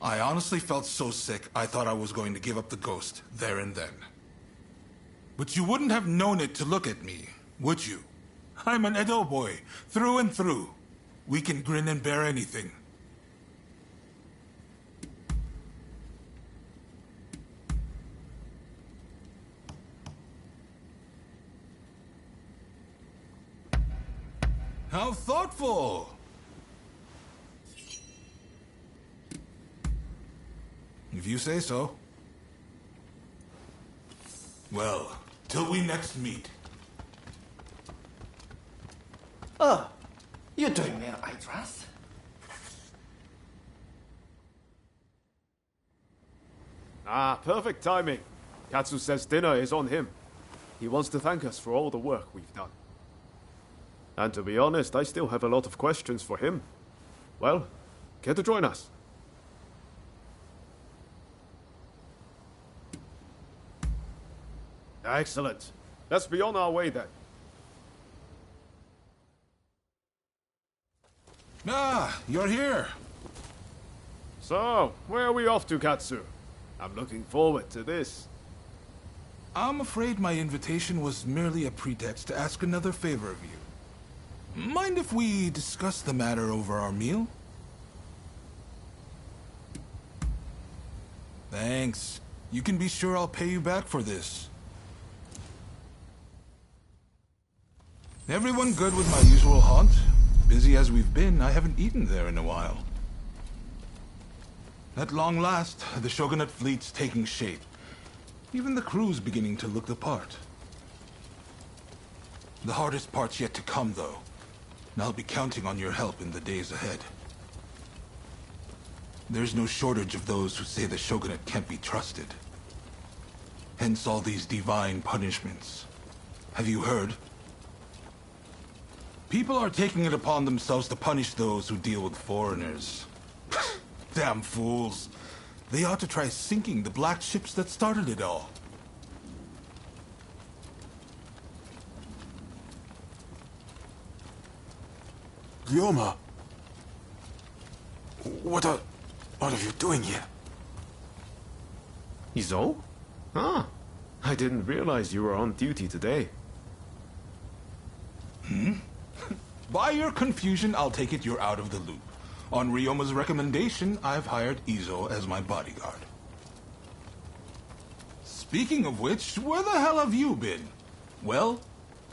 I honestly felt so sick I thought I was going to give up the ghost there and then. But you wouldn't have known it to look at me, would you? I'm an Edo boy, through and through. We can grin and bear anything. How thoughtful! If you say so. Well, till we next meet. Oh, you're doing well, I trust. Ah, perfect timing. Katsu says dinner is on him. He wants to thank us for all the work we've done. And to be honest, I still have a lot of questions for him. Well, care to join us? Excellent. Let's be on our way then. Ah, you're here. So, where are we off to, Katsu? I'm looking forward to this. I'm afraid my invitation was merely a pretext to ask another favor of you. Mind if we discuss the matter over our meal? Thanks. You can be sure I'll pay you back for this. Everyone good with my usual haunt? Busy as we've been, I haven't eaten there in a while. At long last, the Shogunate fleet's taking shape. Even the crew's beginning to look the part. The hardest part's yet to come, though. And I'll be counting on your help in the days ahead. There's no shortage of those who say the Shogunate can't be trusted. Hence all these divine punishments. Have you heard? People are taking it upon themselves to punish those who deal with foreigners. Damn fools. They ought to try sinking the black ships that started it all. Ryoma! What are you doing here? Izo? Ah, I didn't realize you were on duty today. By your confusion, I'll take it you're out of the loop. On Ryoma's recommendation, I've hired Izo as my bodyguard. Speaking of which, where the hell have you been? Well,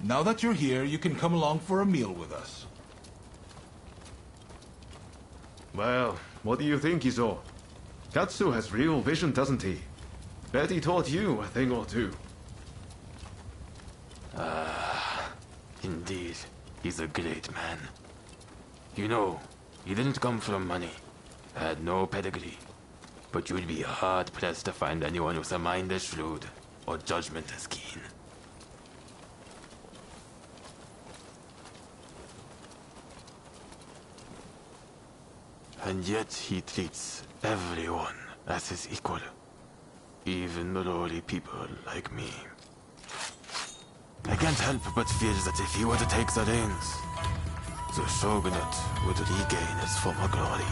now that you're here, you can come along for a meal with us. Well, what do you think, Izo? Katsu has real vision, doesn't he? Bet he taught you a thing or two. Indeed, he's a great man. You know, he didn't come from money, had no pedigree, but you'd be hard-pressed to find anyone with a mind as shrewd or judgment as keen. And yet he treats everyone as his equal, even the lowly people like me. I can't help but feel that if he were to take the reins, the Shogunate would regain its former glory.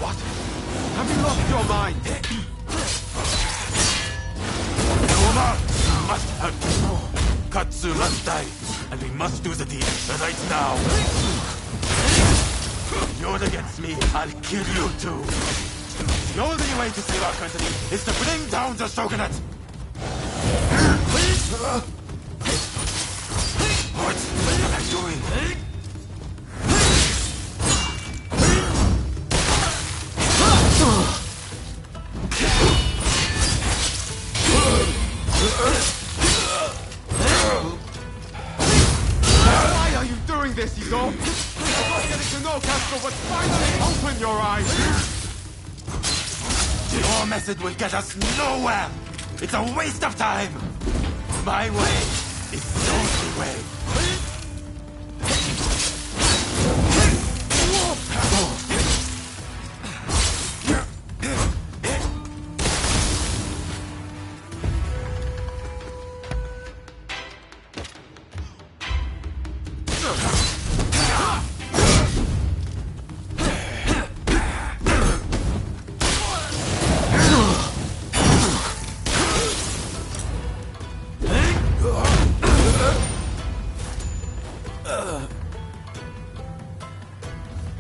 What? Have you lost your mind? Ryoma must have Katsu must die, and we must do the deed right now. If you're against me, I'll kill you too. The only way to save our country is to bring down the Shogunate. What am I doing? Why are you doing this, Izo? I'm not getting to know Katsu, but finally open your eyes! Your method will get us nowhere! It's a waste of time! My way is the only way.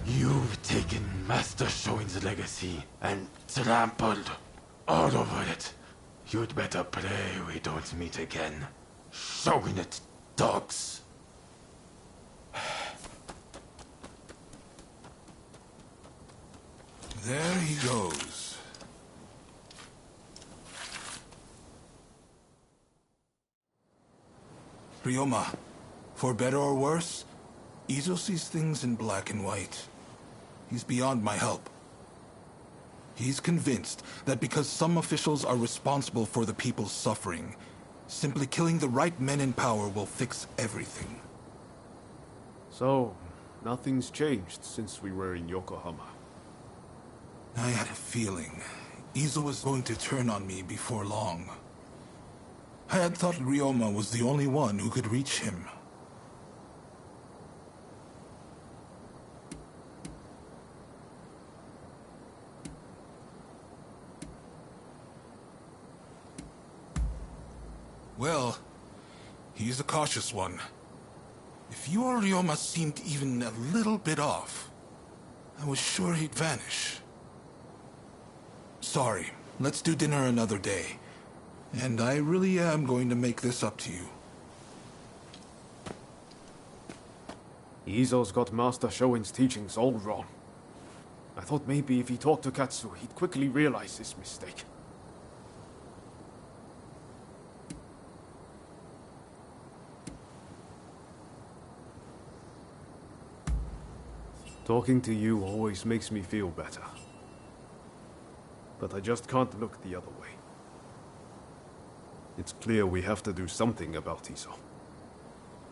You've taken Master Shoin's legacy and trampled all over it. You'd better pray we don't meet again. Shogunate dogs. There he goes. Ryoma, for better or worse, Izo sees things in black and white. He's beyond my help. He's convinced that because some officials are responsible for the people's suffering, simply killing the right men in power will fix everything. So, nothing's changed since we were in Yokohama. I had a feeling Izo was going to turn on me before long. I had thought Ryoma was the only one who could reach him. Well, he's a cautious one. If your Ryoma seemed even a little bit off, I was sure he'd vanish. Sorry, let's do dinner another day. And I really am going to make this up to you. Izo's got Master Shoin's teachings all wrong. I thought maybe if he talked to Katsu, he'd quickly realize his mistake. Talking to you always makes me feel better. But I just can't look the other way. It's clear we have to do something about Izo.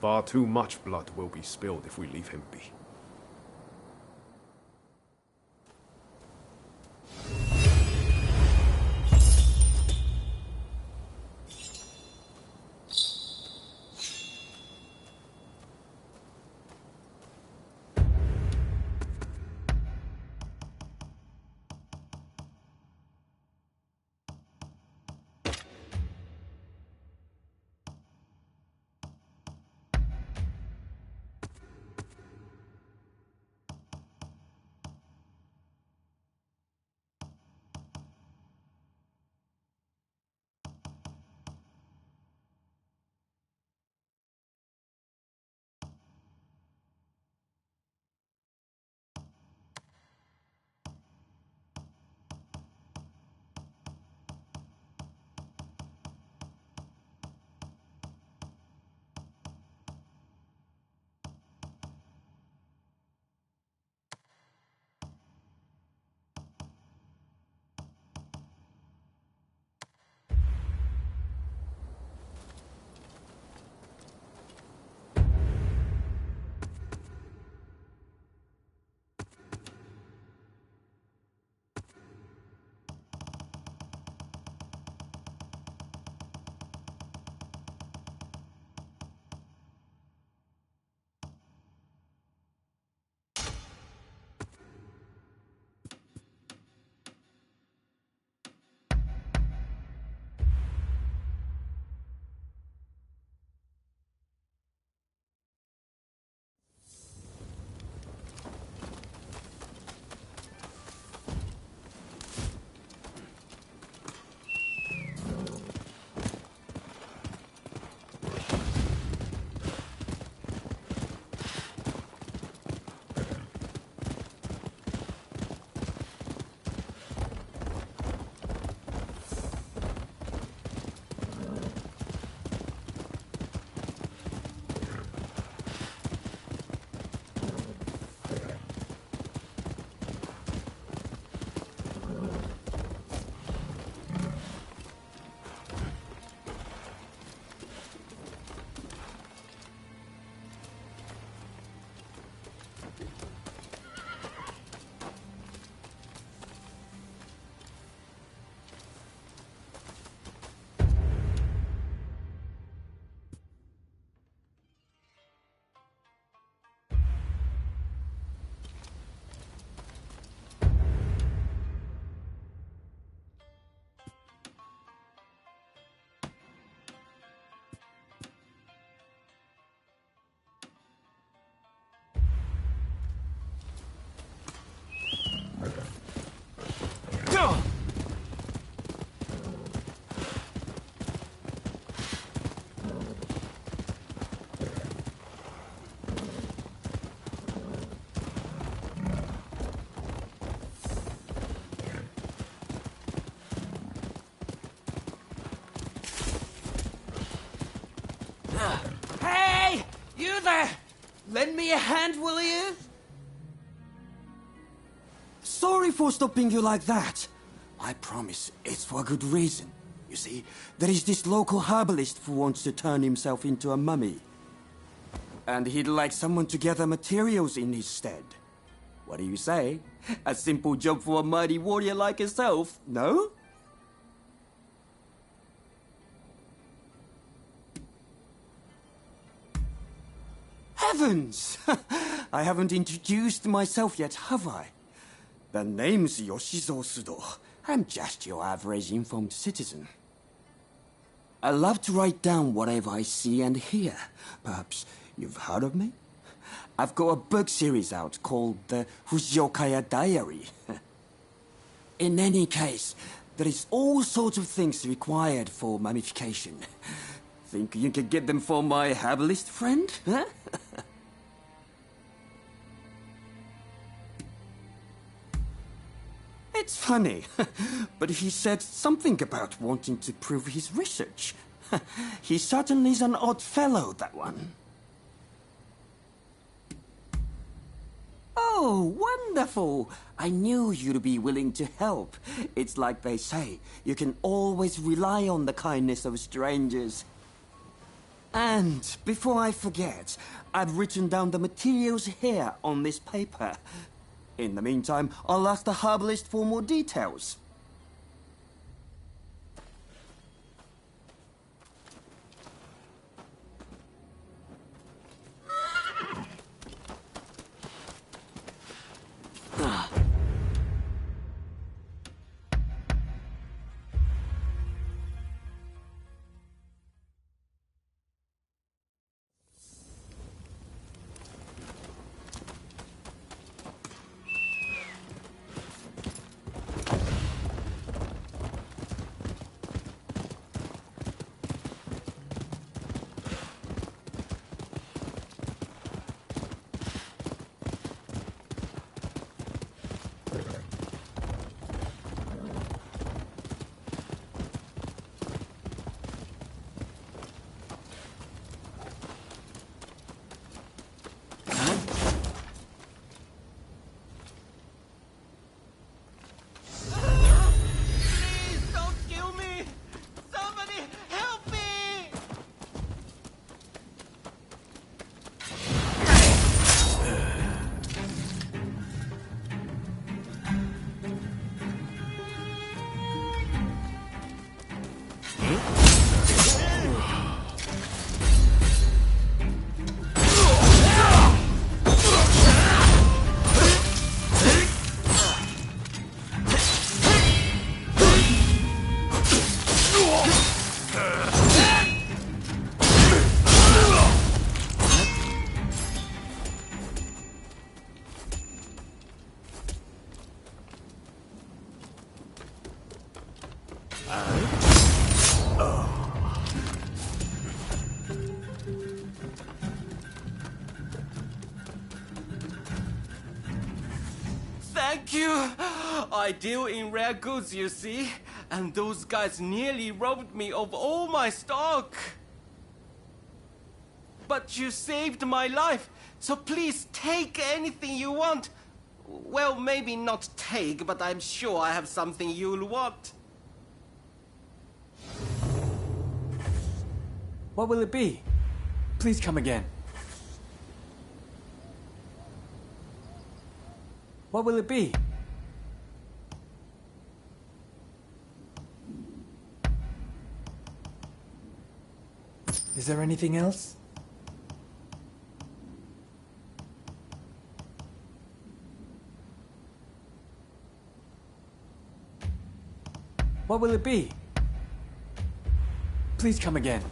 Far too much blood will be spilled if we leave him be. there! Lend me a hand, will you? Sorry for stopping you like that. I promise it's for a good reason. You see, there is this local herbalist who wants to turn himself into a mummy. And he'd like someone to gather materials in his stead. What do you say? A simple job for a mighty warrior like yourself, no? Heavens! I haven't introduced myself yet, have I? The name's Yoshizo Sudo. I'm just your average informed citizen. I love to write down whatever I see and hear. Perhaps you've heard of me? I've got a book series out called the Fujiokaya Diary. In any case, there is all sorts of things required for mummification. Think you could get them for my herbalist friend? Huh? It's funny, but he said something about wanting to prove his research. He certainly is an odd fellow, that one. Oh, wonderful! I knew you'd be willing to help. It's like they say, you can always rely on the kindness of strangers. And before I forget, I've written down the materials here on this paper. In the meantime, I'll ask the herbalist for more details. Thank you! I deal in rare goods, you see, and those guys nearly robbed me of all my stock. But you saved my life, so please take anything you want. Well, maybe not take, but I'm sure I have something you'll want. What will it be? Please come again. What will it be? Is there anything else? What will it be? Please come again.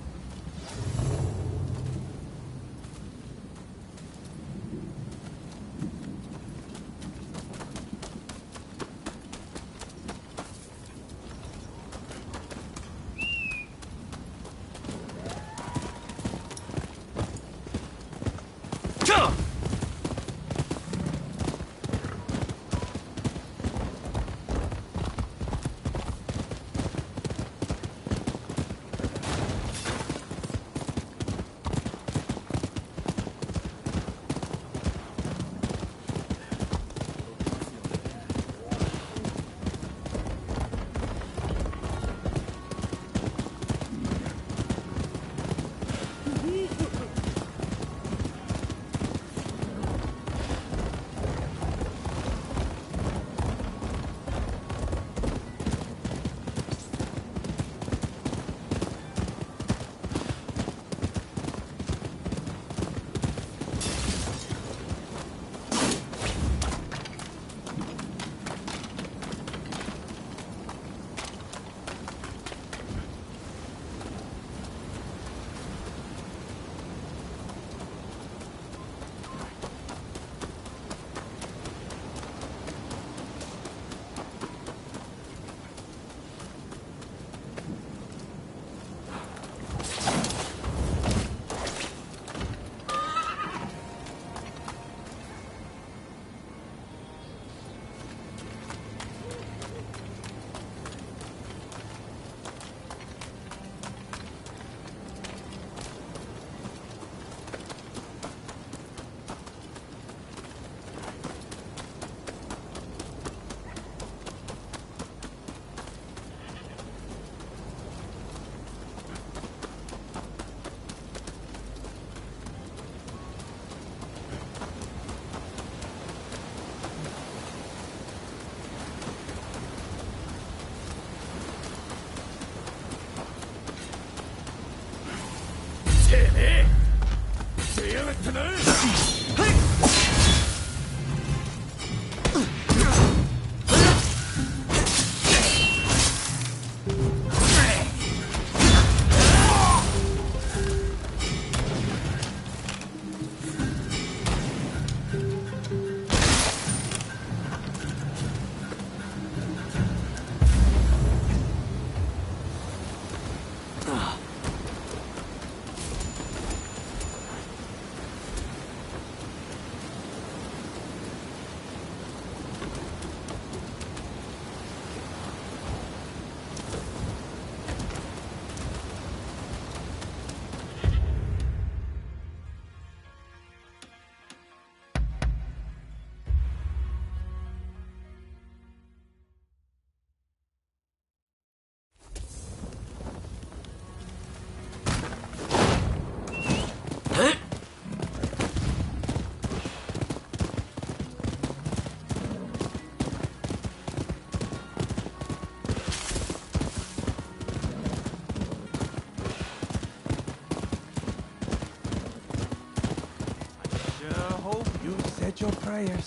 Your prayers.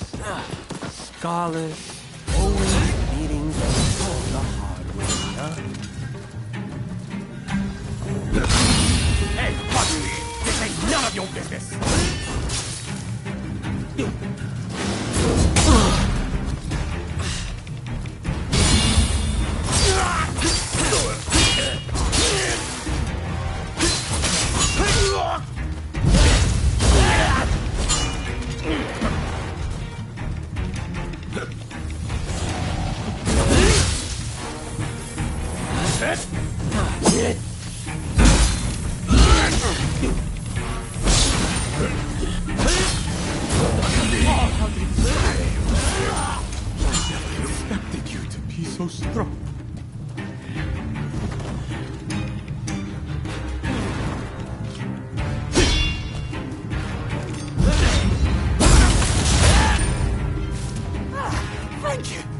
Scholars always needing the hard way, huh? Hey, fuck! This ain't none of your business!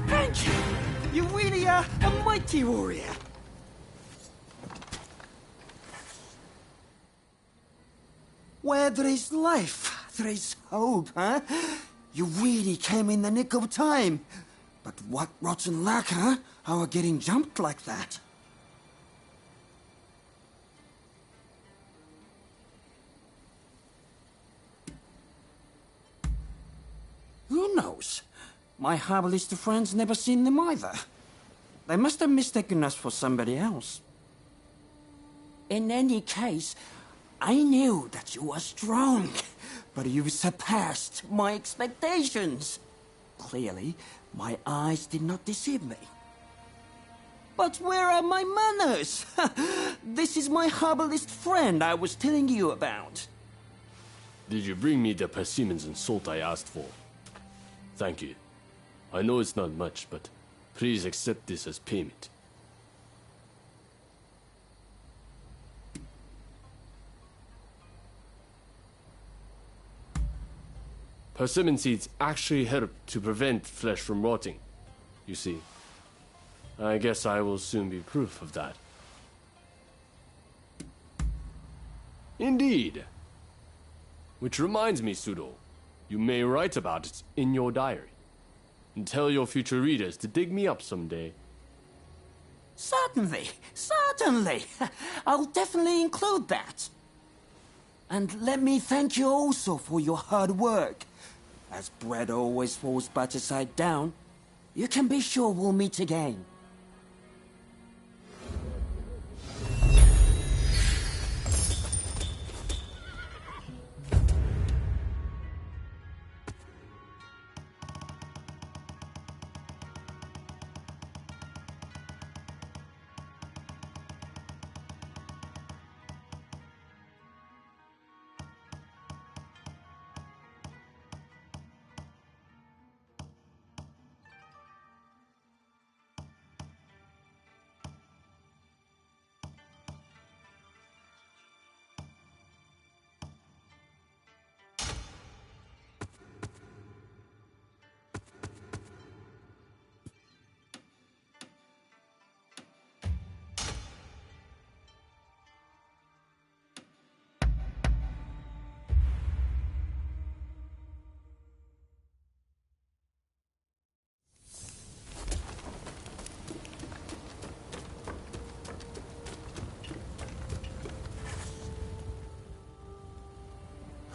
Thank you! You really are a mighty warrior! Where there is life, there is hope, huh? You really came in the nick of time. But what rotten luck, huh? How are getting jumped like that? Who knows? My herbalist friends never seen them either. They must have mistaken us for somebody else. In any case, I knew that you were strong, but you surpassed my expectations. Clearly, my eyes did not deceive me. But where are my manners? This is my herbalist friend I was telling you about. Did you bring me the persimmons and salt I asked for? Thank you. I know it's not much, but please accept this as payment. Persimmon seeds actually help to prevent flesh from rotting, you see. I guess I will soon be proof of that. Indeed. Which reminds me, Sudo, you may write about it in your diary. And tell your future readers to dig me up someday. Certainly, certainly. I'll definitely include that. And let me thank you also for your hard work. As bread always falls butter side down, you can be sure we'll meet again.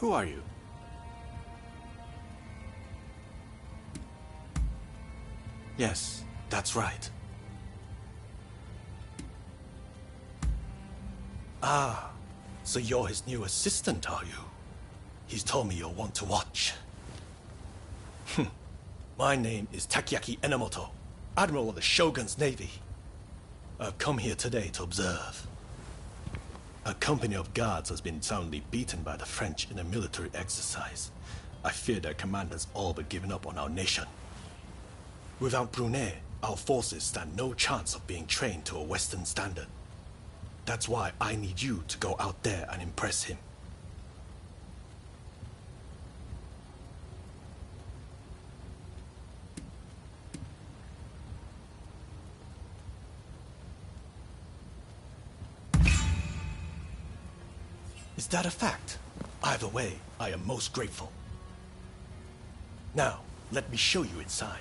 Who are you? Yes, that's right. Ah, so you're his new assistant, are you? He's told me you'll want to watch. My name is Takiaki Enomoto, Admiral of the Shogun's Navy. I've come here today to observe. A company of guards has been soundly beaten by the French in a military exercise. I fear their commanders all but given up on our nation. Without Brunei, our forces stand no chance of being trained to a Western standard. That's why I need you to go out there and impress him. Is that a fact? Either way, I am most grateful. Now, let me show you inside.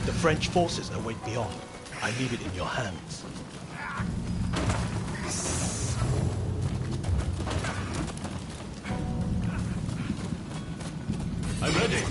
The French forces await beyond. I leave it in your hands. I'm ready.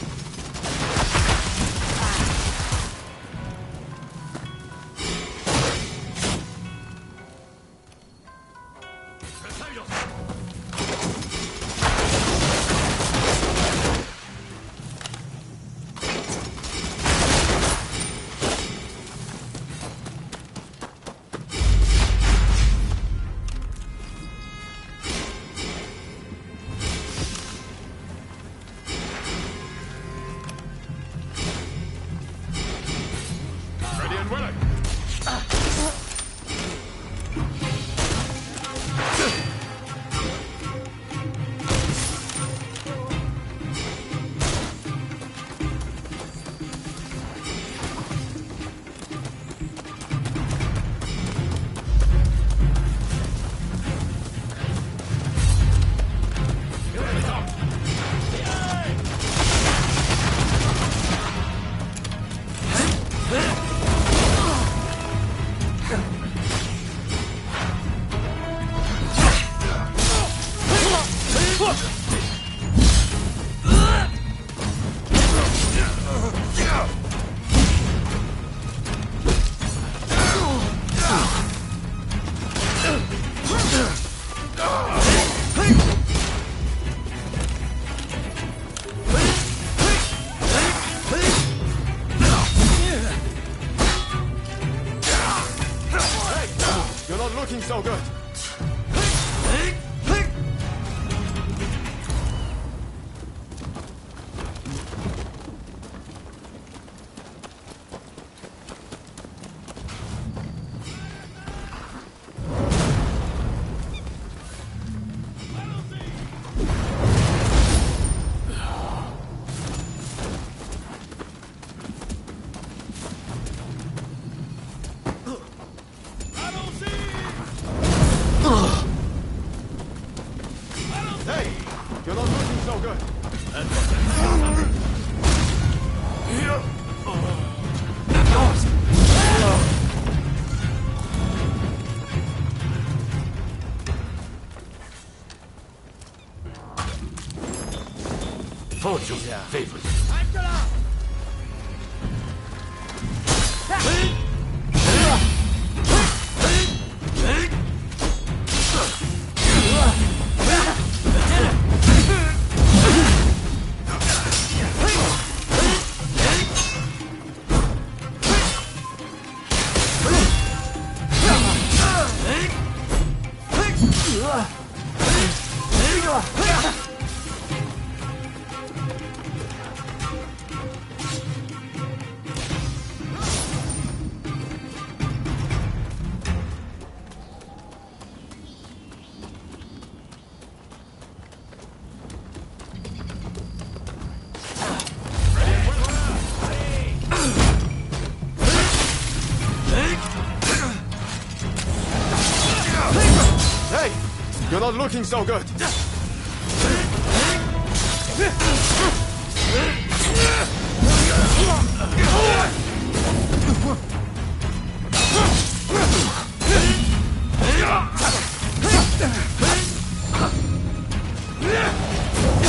So good. favors. Hey! You're not looking so good!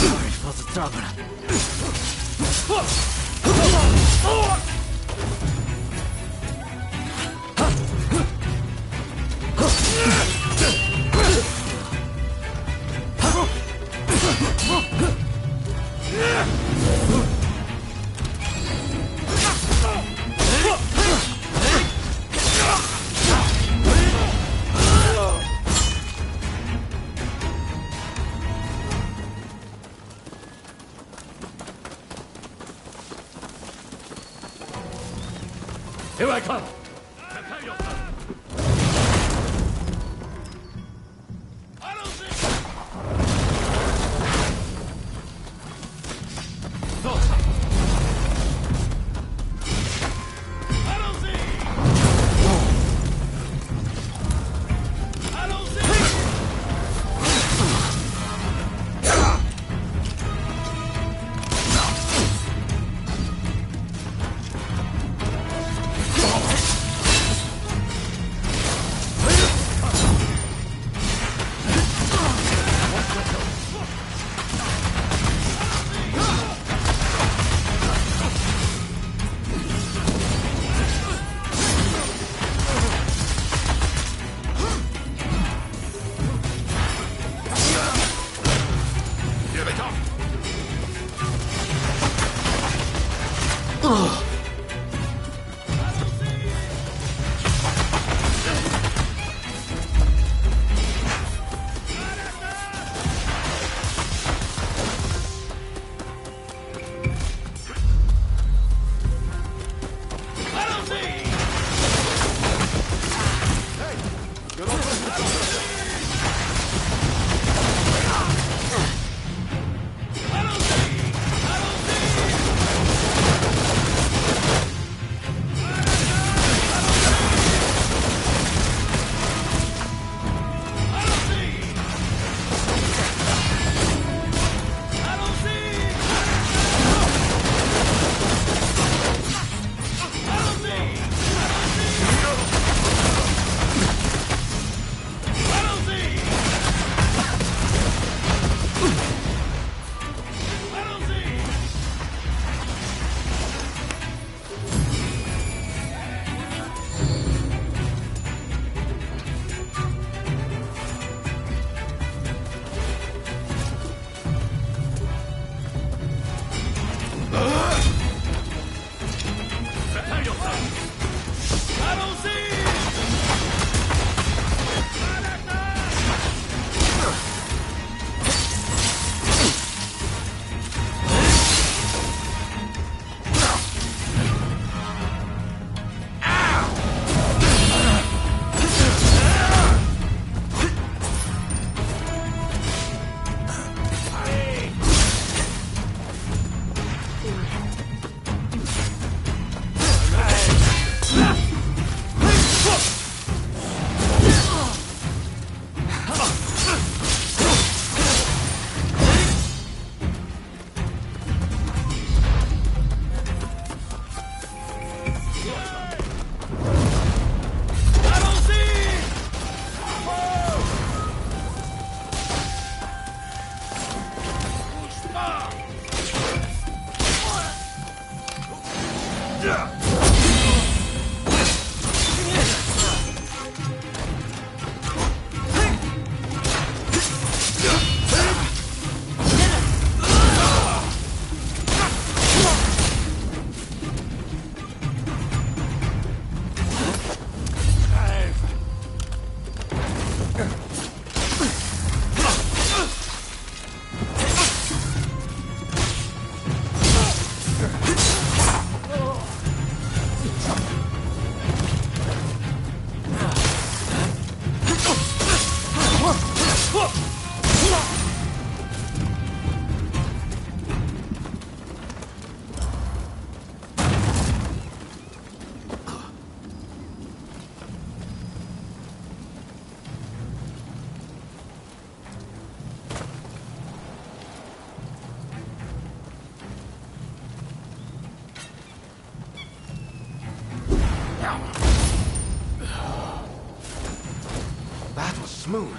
Sorry for the trouble. Here I come! That was smooth.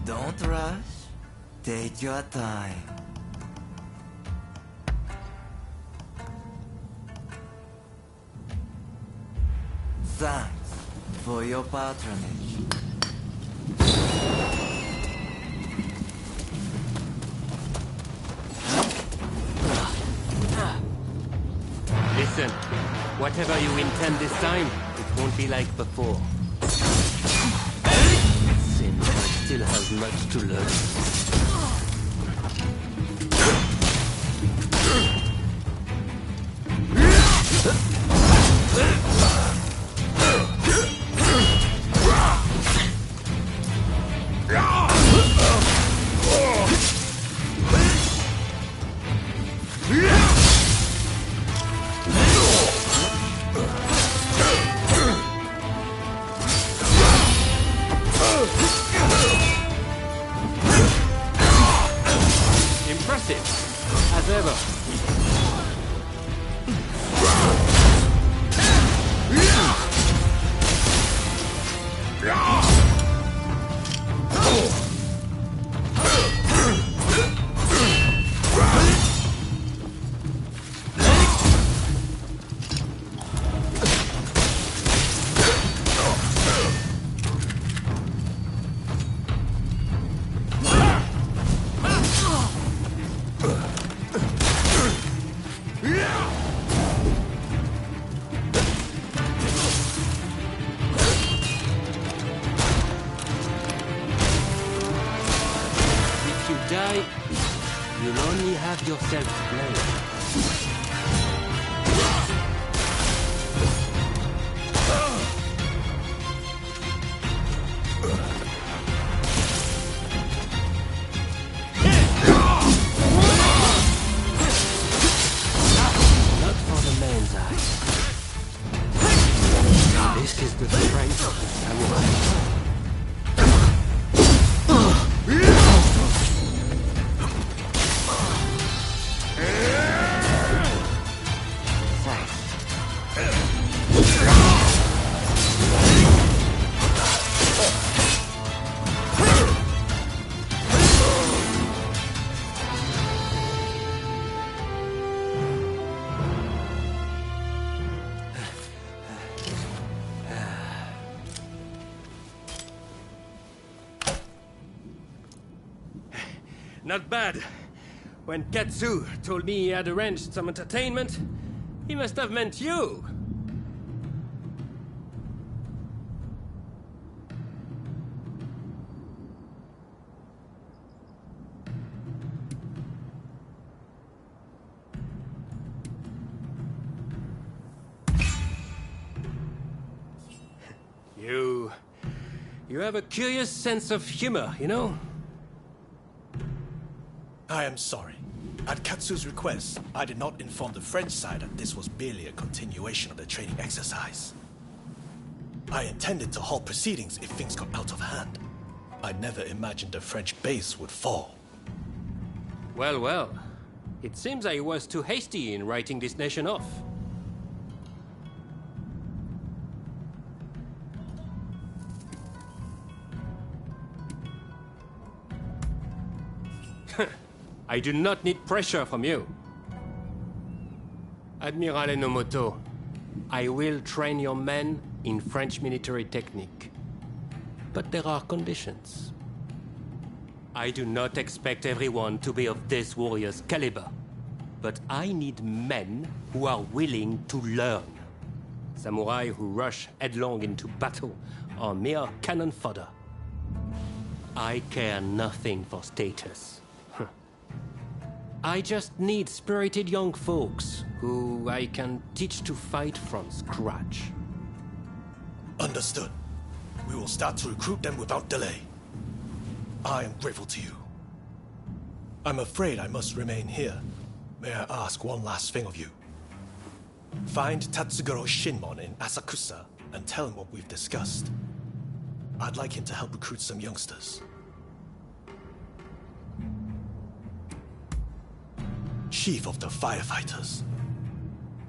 Don't rush. Take your time. Thanks for your patronage. Listen, whatever you intend this time, it won't be like before. Sinbad still has much to learn. Impressive, as ever. If you die, you'll only have yourself to blame. Not bad. When Katsu told me he had arranged some entertainment, he must have meant you. You have a curious sense of humor, you know? I am sorry. At Katsu's request, I did not inform the French side that this was merely a continuation of the training exercise. I intended to halt proceedings if things got out of hand. I never imagined the French base would fall. Well, well. It seems I was too hasty in writing this nation off. I do not need pressure from you. Admiral Enomoto, I will train your men in French military technique. But there are conditions. I do not expect everyone to be of this warrior's caliber. But I need men who are willing to learn. Samurai who rush headlong into battle are mere cannon fodder. I care nothing for status. I just need spirited young folks who I can teach to fight from scratch. Understood. We will start to recruit them without delay. I am grateful to you. I'm afraid I must remain here. May I ask one last thing of you? Find Tatsugoro Shinmon in Asakusa and tell him what we've discussed. I'd like him to help recruit some youngsters. Chief of the firefighters.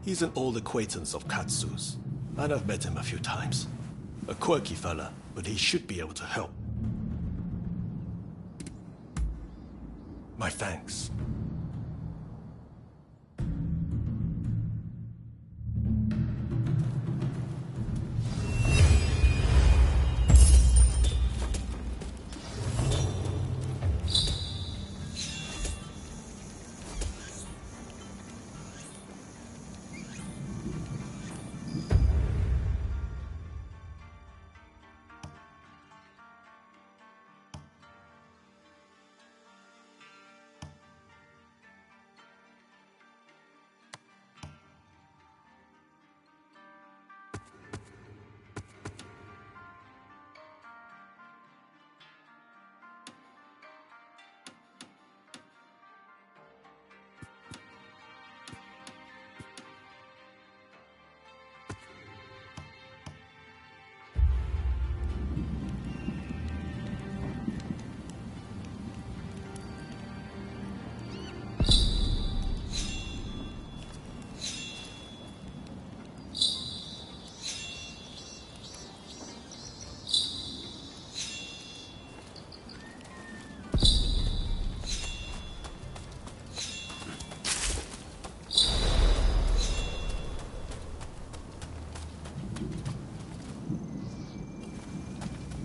He's an old acquaintance of Katsu's, and I've met him a few times. A quirky fella, but he should be able to help. My thanks.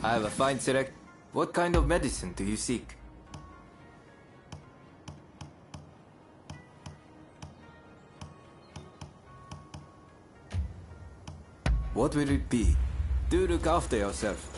I have a fine select. What kind of medicine do you seek? What will it be? Do look after yourself.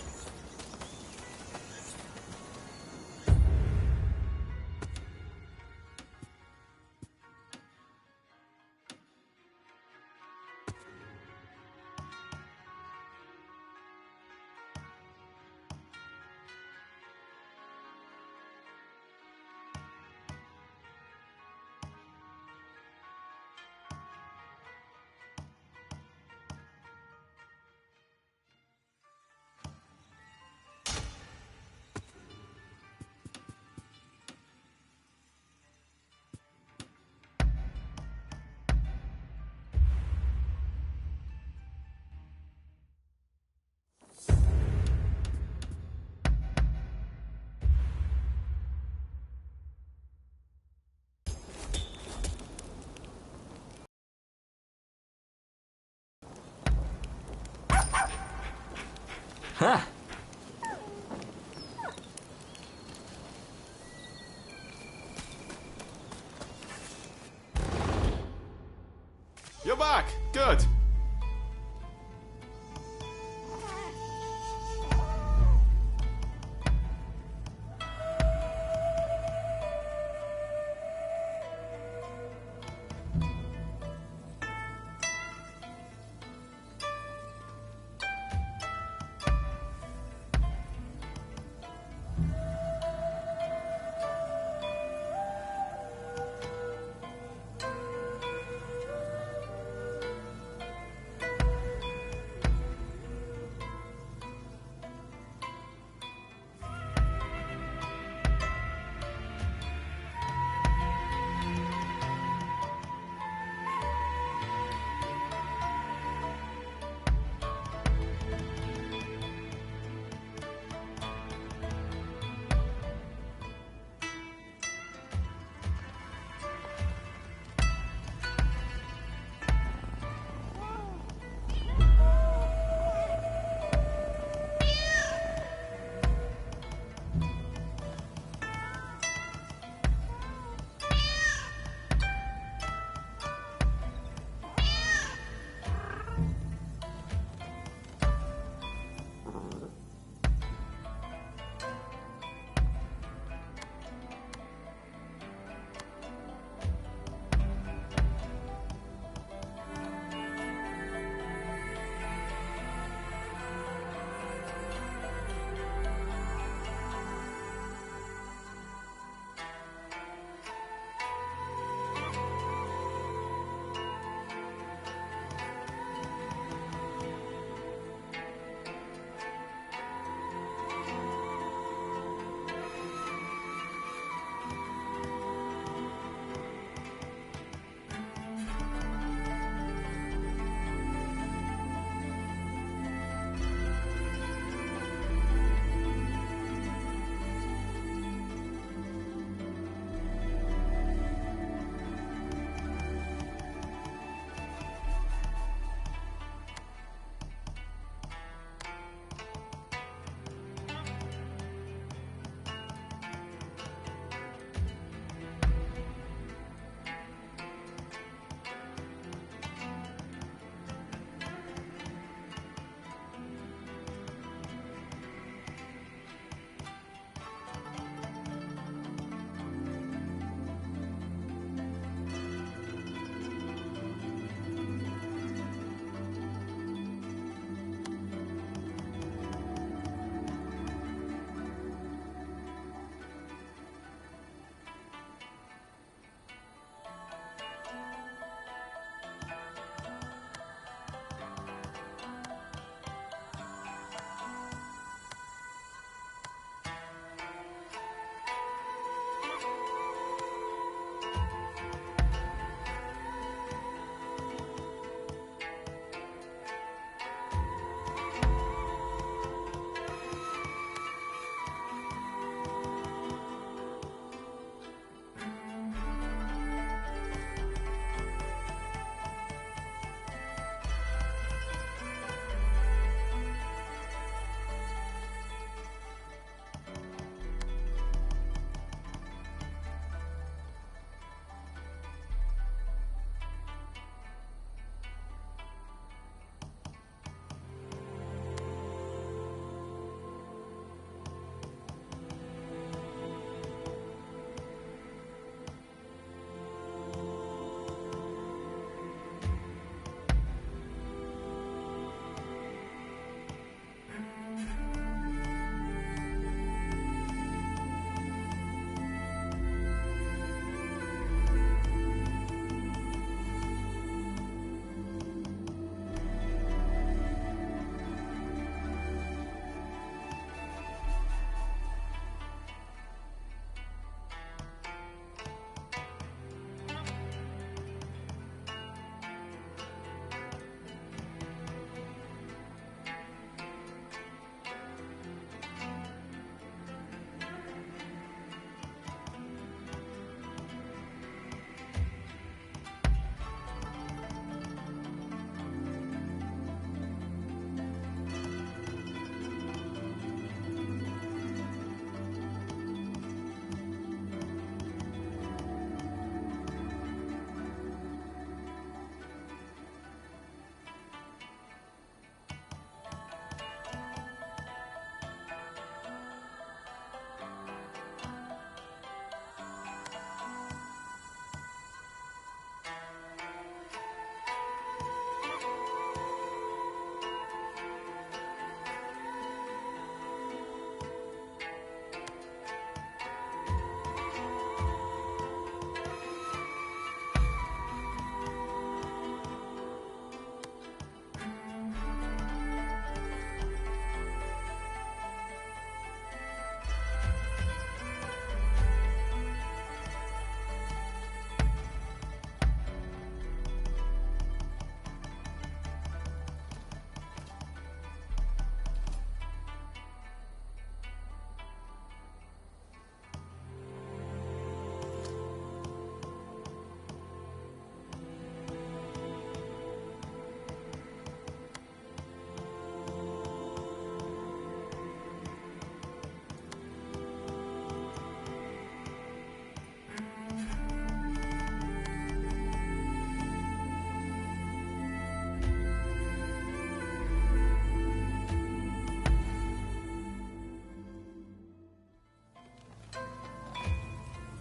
back! Good.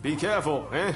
Be careful, eh?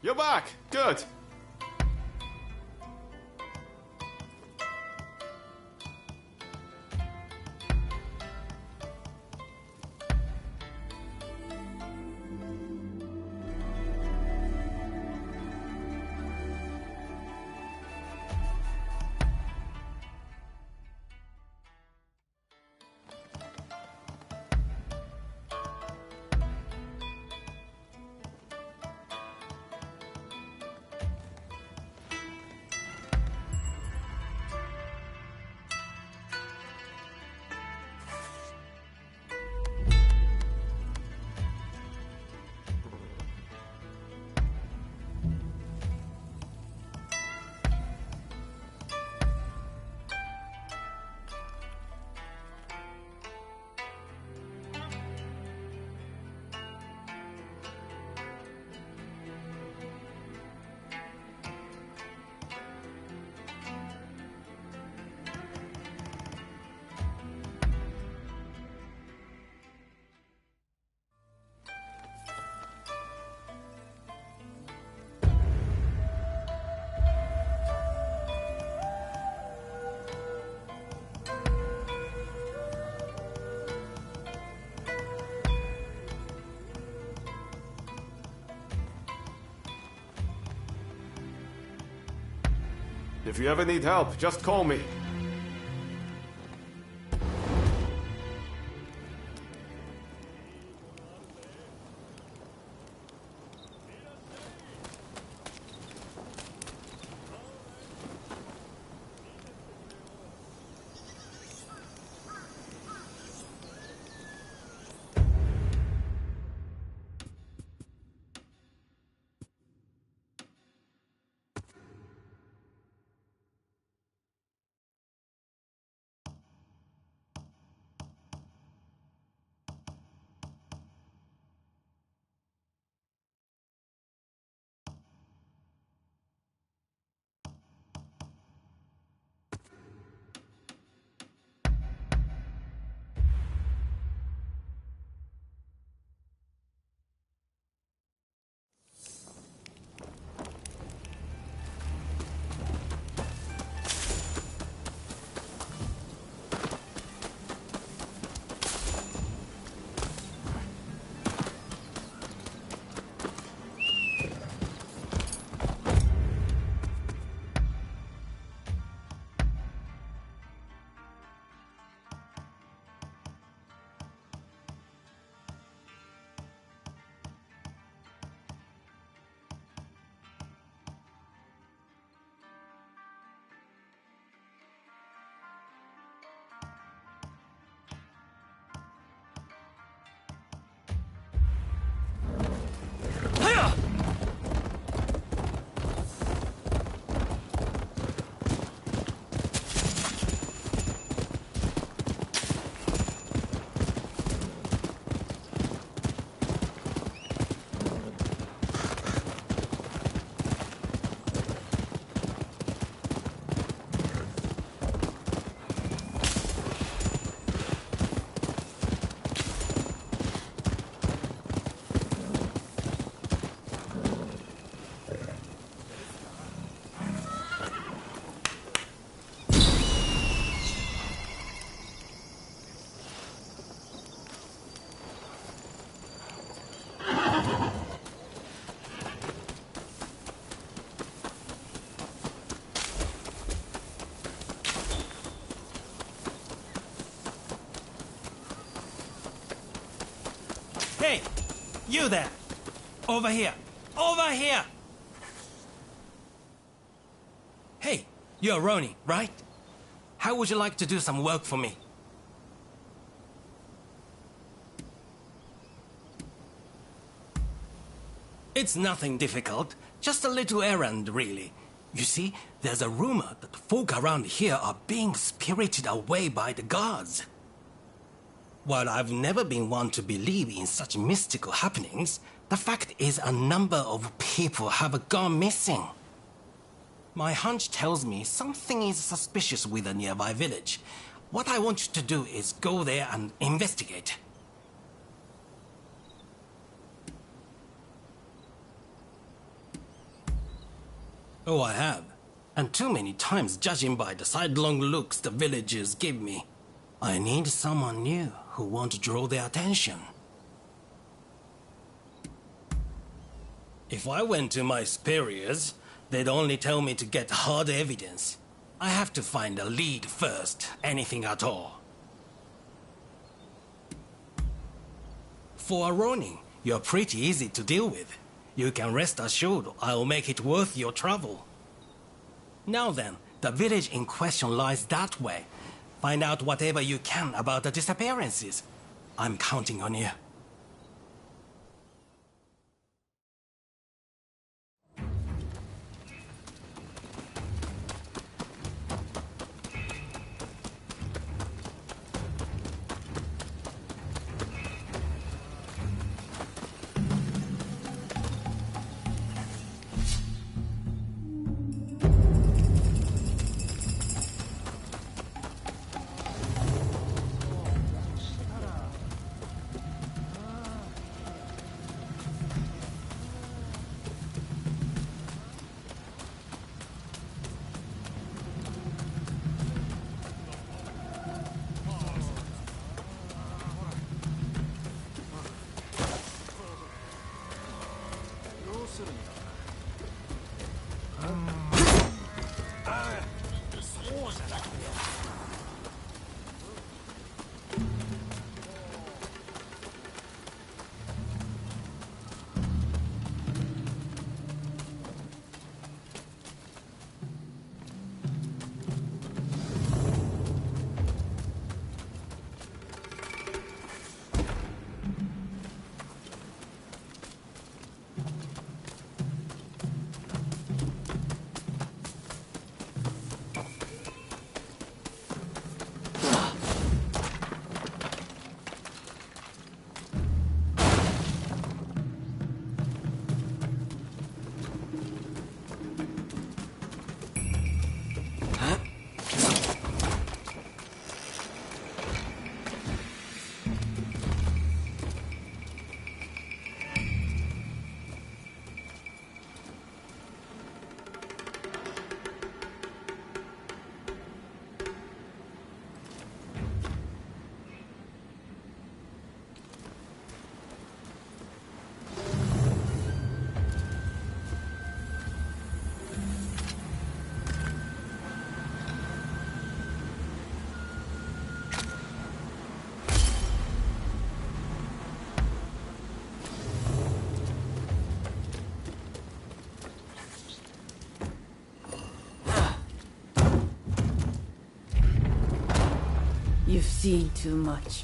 You're back! Good! If you ever need help, just call me. You there! Over here! Over here! Hey, you're Ronin, right? How would you like to do some work for me? It's nothing difficult, just a little errand, really. You see, there's a rumor that folk around here are being spirited away by the gods. While I've never been one to believe in such mystical happenings, the fact is a number of people have gone missing. My hunch tells me something is suspicious with a nearby village. What I want you to do is go there and investigate. Oh, I have. And too many times, judging by the sidelong looks the villagers give me. I need someone new who won't draw their attention. If I went to my superiors, they'd only tell me to get hard evidence. I have to find a lead first, anything at all. For a Ronin, you're pretty easy to deal with. You can rest assured I'll make it worth your trouble. Now then, the village in question lies that way. Find out whatever you can about the disappearances. I'm counting on you. You've seen too much.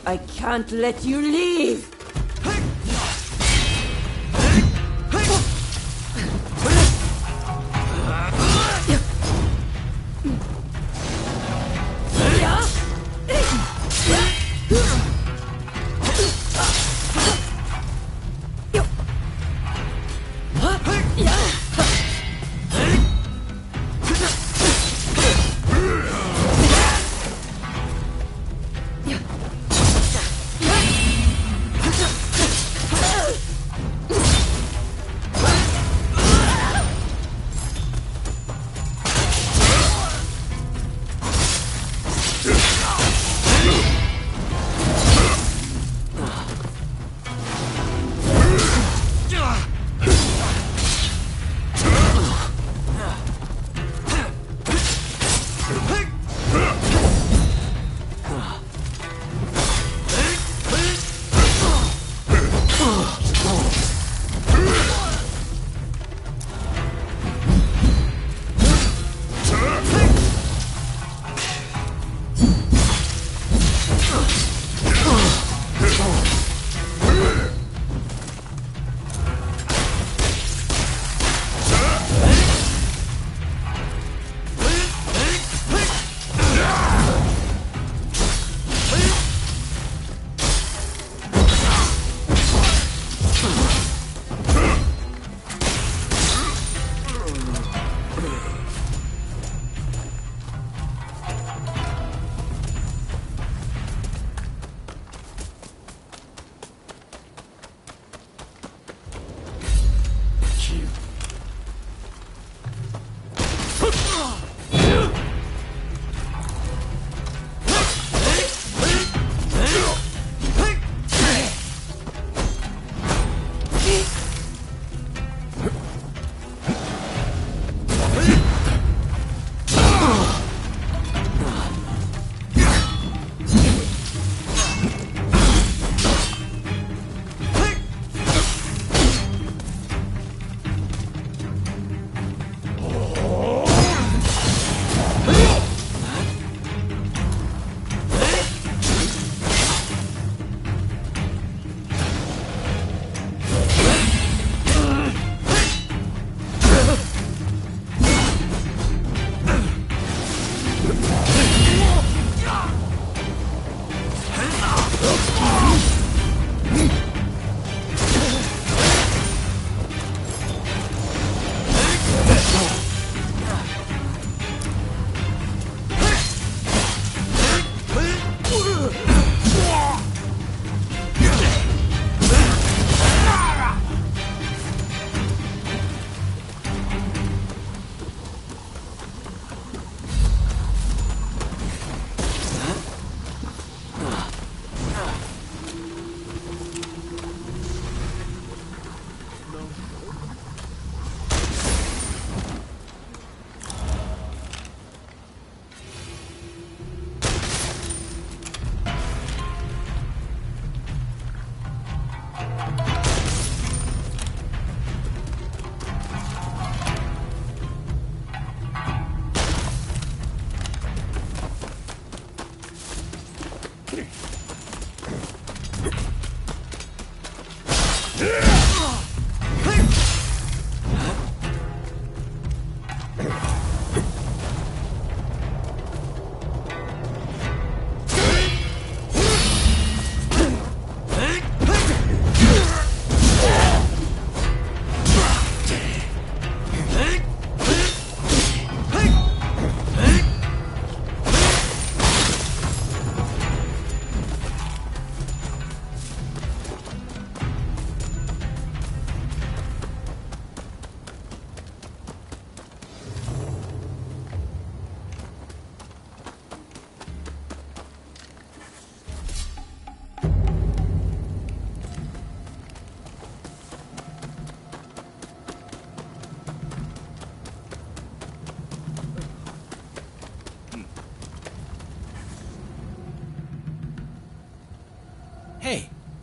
I can't let you leave!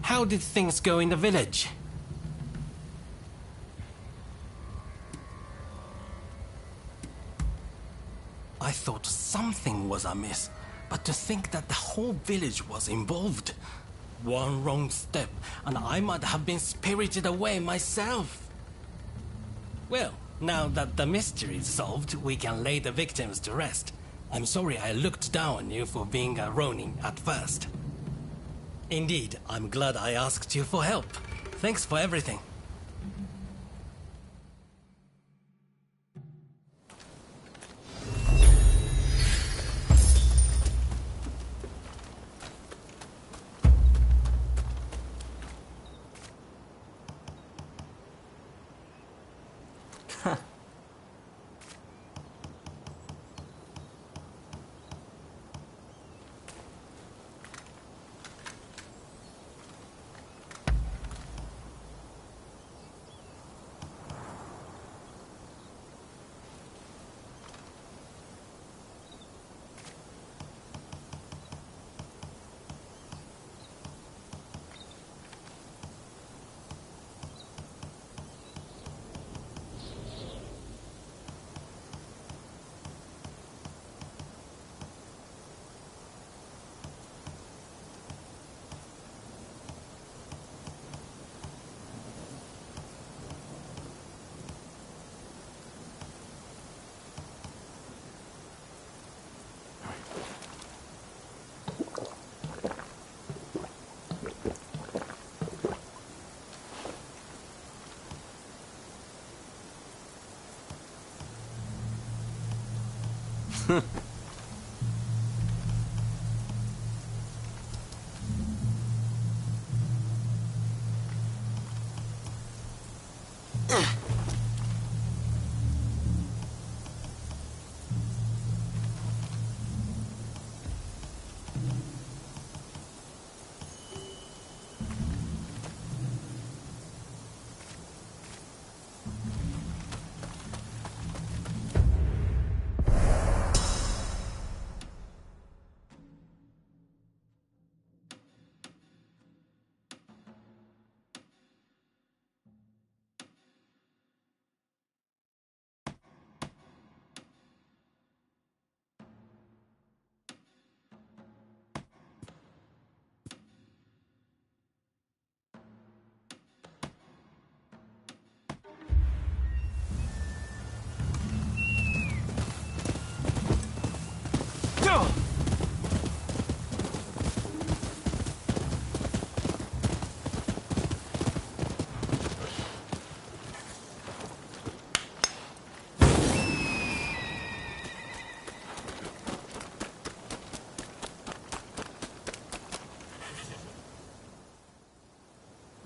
how did things go in the village? I thought something was amiss, but to think that the whole village was involved. One wrong step, and I might have been spirited away myself. Well, now that the mystery is solved, we can lay the victims to rest. I'm sorry I looked down on you for being a Ronin at first. Indeed, I'm glad I asked you for help. Thanks for everything.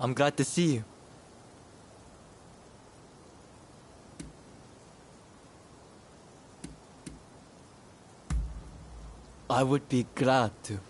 I'm glad to see you. I would be glad to.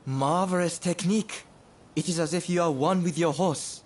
Marvelous technique. It is as if you are one with your horse.